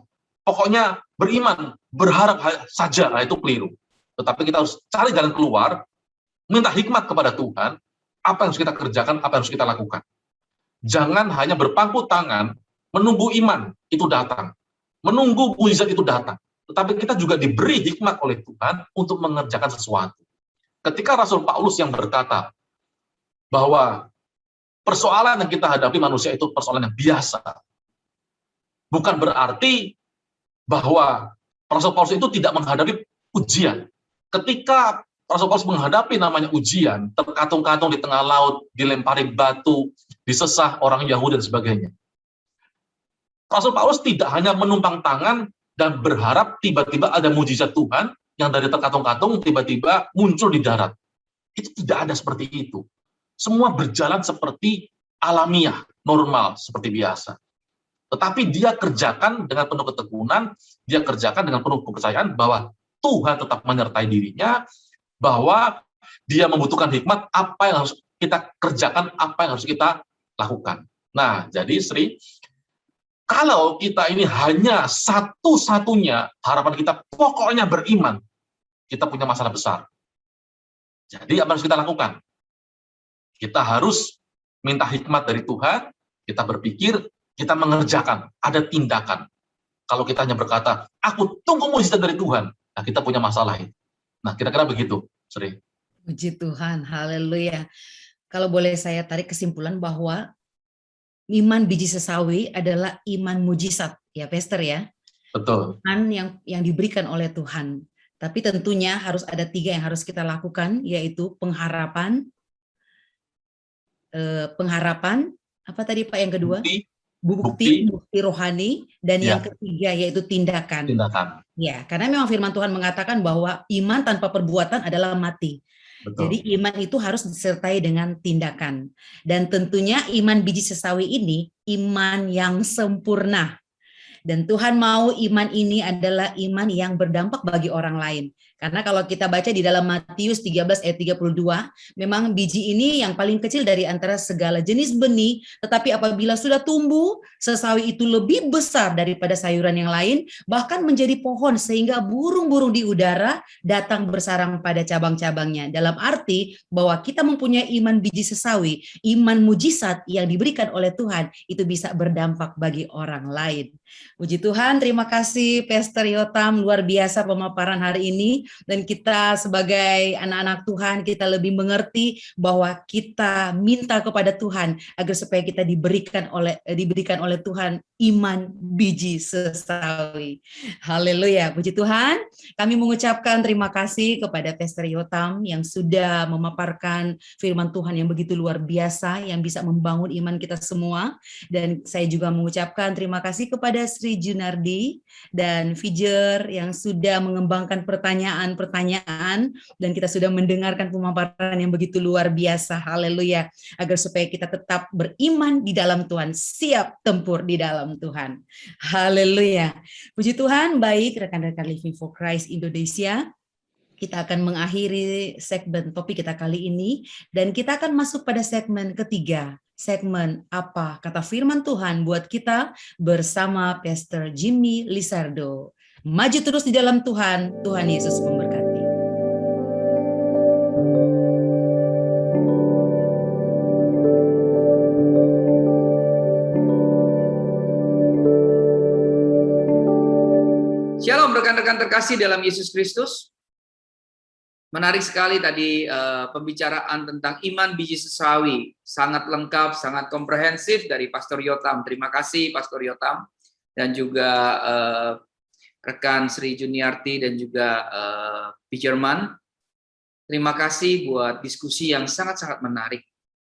pokoknya beriman, berharap saja, nah itu keliru. Tetapi kita harus cari jalan keluar, minta hikmat kepada Tuhan, apa yang harus kita kerjakan, apa yang harus kita lakukan. Jangan hanya berpangku tangan, menunggu iman itu datang, menunggu mujizat itu datang. Tetapi kita juga diberi hikmat oleh Tuhan untuk mengerjakan sesuatu. Ketika Rasul Paulus yang berkata bahwa persoalan yang kita hadapi manusia itu persoalan yang biasa, bukan berarti bahwa Rasul Paulus itu tidak menghadapi ujian. Ketika Rasul Paulus menghadapi namanya ujian, terkatung-katung di tengah laut, dilempari batu, disesah orang Yahudi dan sebagainya. Rasul Paulus tidak hanya menumpang tangan dan berharap tiba-tiba ada mujizat Tuhan yang dari terkatung-katung tiba-tiba muncul di darat. Itu tidak ada seperti itu. Semua berjalan seperti alamiah, normal, seperti biasa. Tetapi dia kerjakan dengan penuh ketekunan, dia kerjakan dengan penuh kepercayaan bahwa Tuhan tetap menyertai dirinya, bahwa dia membutuhkan hikmat apa yang harus kita kerjakan, apa yang harus kita lakukan. Nah, jadi Sri, kalau kita ini hanya satu-satunya harapan kita pokoknya beriman, kita punya masalah besar. Jadi apa yang harus kita lakukan? Kita harus minta hikmat dari Tuhan, kita berpikir, kita mengerjakan, ada tindakan. Kalau kita hanya berkata, aku tunggu mujizat dari Tuhan, nah kita punya masalah itu. Nah, kira-kira begitu, Sri. Puji Tuhan, haleluya. Kalau boleh saya tarik kesimpulan bahwa iman biji sesawi adalah iman mujizat, ya Pastor ya. Betul. Iman yang diberikan oleh Tuhan. Tapi tentunya harus ada 3 yang harus kita lakukan, yaitu pengharapan, apa tadi Pak yang kedua? Bukti rohani, dan yang ketiga yaitu tindakan. Ya, karena memang firman Tuhan mengatakan bahwa iman tanpa perbuatan adalah mati. Betul. Jadi iman itu harus disertai dengan tindakan. Dan tentunya iman biji sesawi ini iman yang sempurna. Dan Tuhan mau iman ini adalah iman yang berdampak bagi orang lain. Karena kalau kita baca di dalam Matius 13 ayat 32, memang biji ini yang paling kecil dari antara segala jenis benih, tetapi apabila sudah tumbuh, sesawi itu lebih besar daripada sayuran yang lain, bahkan menjadi pohon sehingga burung-burung di udara datang bersarang pada cabang-cabangnya. Dalam arti bahwa kita mempunyai iman biji sesawi, iman mujizat yang diberikan oleh Tuhan, itu bisa berdampak bagi orang lain. Puji Tuhan, terima kasih Pastor Yotam, luar biasa pemaparan hari ini. Dan kita sebagai anak-anak Tuhan, kita lebih mengerti bahwa kita minta kepada Tuhan agar supaya kita diberikan oleh Tuhan iman biji sesawi. Haleluya, puji Tuhan. Kami mengucapkan terima kasih kepada Pastor Yotam yang sudah memaparkan firman Tuhan yang begitu luar biasa, yang bisa membangun iman kita semua. Dan saya juga mengucapkan terima kasih kepada Sri Junardi dan Fijer yang sudah mengembangkan pertanyaan-pertanyaan, dan kita sudah mendengarkan pemaparan yang begitu luar biasa. Haleluya, agar supaya kita tetap beriman di dalam Tuhan, siap tempur di dalam Tuhan. Haleluya. Puji Tuhan. Baik rekan-rekan Living for Christ Indonesia, kita akan mengakhiri segmen topik kita kali ini dan kita akan masuk pada segmen ketiga, segmen Apa Kata Firman Tuhan buat kita bersama Pastor Jimmy Lizardo. Maju terus di dalam Tuhan, Tuhan Yesus memberkati. Shalom rekan-rekan terkasih dalam Yesus Kristus. Menarik sekali tadi pembicaraan tentang iman biji sesawi. Sangat lengkap, sangat komprehensif dari Pastor Yotam. Terima kasih Pastor Yotam. Dan juga rekan Sri Juniarti dan juga Pijerman. Terima kasih buat diskusi yang sangat-sangat menarik.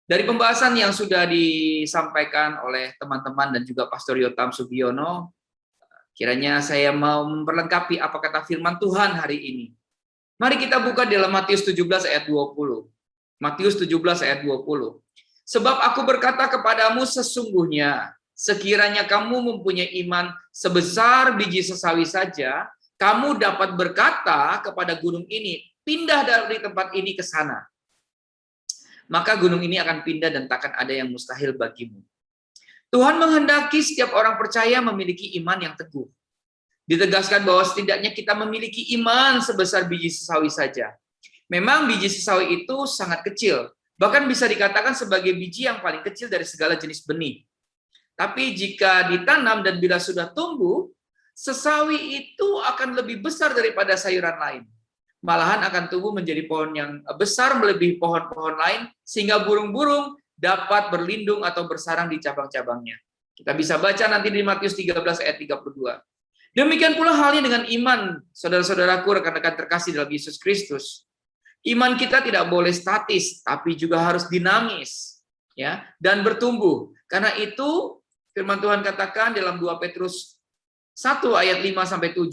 Dari pembahasan yang sudah disampaikan oleh teman-teman dan juga Pastor Yotam Subiono, kiranya saya mau memperlengkapi apa kata firman Tuhan hari ini. Mari kita buka di dalam Matius 17 ayat 20. Matius 17 ayat 20. Sebab aku berkata kepadamu sesungguhnya, sekiranya kamu mempunyai iman sebesar biji sesawi saja, kamu dapat berkata kepada gunung ini, pindah dari tempat ini ke sana. Maka gunung ini akan pindah dan takkan ada yang mustahil bagimu. Tuhan menghendaki setiap orang percaya memiliki iman yang teguh. Ditegaskan bahwa setidaknya kita memiliki iman sebesar biji sesawi saja. Memang biji sesawi itu sangat kecil, bahkan bisa dikatakan sebagai biji yang paling kecil dari segala jenis benih. Tapi jika ditanam dan bila sudah tumbuh, sesawi itu akan lebih besar daripada sayuran lain. Malahan akan tumbuh menjadi pohon yang besar melebihi pohon-pohon lain, sehingga burung-burung dapat berlindung atau bersarang di cabang-cabangnya. Kita bisa baca nanti di Matius 13 ayat 32. Demikian pula halnya dengan iman, saudara-saudaraku, rekan-rekan terkasih dalam Yesus Kristus. Iman kita tidak boleh statis, tapi juga harus dinamis, ya, dan bertumbuh. Karena itu firman Tuhan katakan dalam 2 Petrus 1 ayat 5 sampai 7,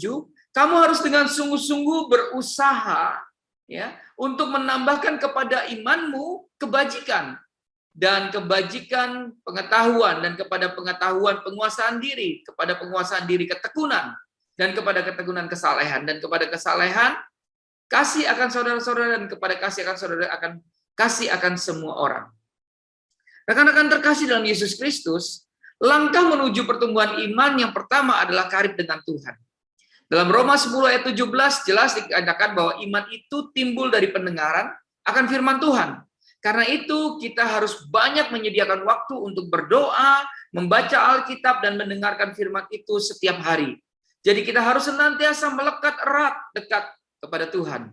kamu harus dengan sungguh-sungguh berusaha, ya, untuk menambahkan kepada imanmu kebajikan, dan kebajikan pengetahuan, dan kepada pengetahuan penguasaan diri, kepada penguasaan diri ketekunan, dan kepada ketekunan kesalehan, dan kepada kesalehan kasih akan saudara-saudara, dan kepada kasih akan saudara akan kasih akan semua orang. Rekan-rekan terkasih dalam Yesus Kristus, langkah menuju pertumbuhan iman yang pertama adalah karib dengan Tuhan. Dalam Roma 10 ayat 17 jelas dikatakan bahwa iman itu timbul dari pendengaran akan firman Tuhan. Karena itu kita harus banyak menyediakan waktu untuk berdoa, membaca Alkitab, dan mendengarkan firman itu setiap hari. Jadi kita harus senantiasa melekat erat dekat kepada Tuhan.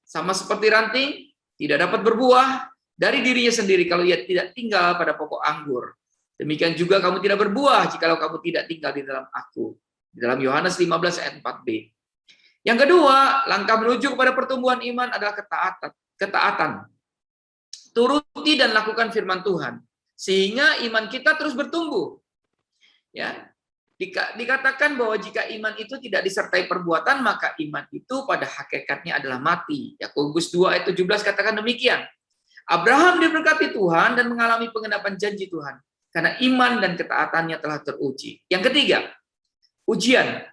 Sama seperti ranting, tidak dapat berbuah dari dirinya sendiri kalau ia tidak tinggal pada pokok anggur. Demikian juga kamu tidak berbuah jikalau kamu tidak tinggal di dalam aku. Di dalam Yohanes 15 ayat 4b. Yang kedua, langkah menuju kepada pertumbuhan iman adalah ketaatan. Turuti dan lakukan firman Tuhan sehingga iman kita terus bertumbuh. Ya, dikatakan bahwa jika iman itu tidak disertai perbuatan, maka iman itu pada hakikatnya adalah mati. Yakobus 2 ayat 17 katakan demikian. Abraham diberkati Tuhan dan mengalami pengenapan janji Tuhan karena iman dan ketaatannya telah teruji. Yang ketiga, ujian.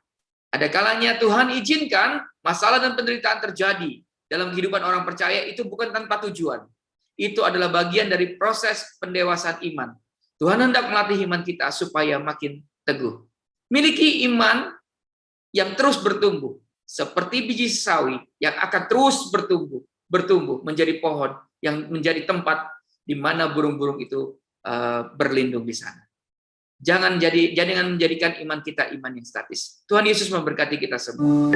Ada kalanya Tuhan izinkan masalah dan penderitaan terjadi dalam kehidupan orang percaya, itu bukan tanpa tujuan. Itu adalah bagian dari proses pendewasaan iman. Tuhan hendak melatih iman kita supaya makin teguh. Miliki iman yang terus bertumbuh, seperti biji sesawi yang akan terus bertumbuh menjadi pohon yang menjadi tempat di mana burung-burung itu berlindung di sana. Jangan menjadikan iman kita iman yang statis. Tuhan Yesus memberkati kita semua.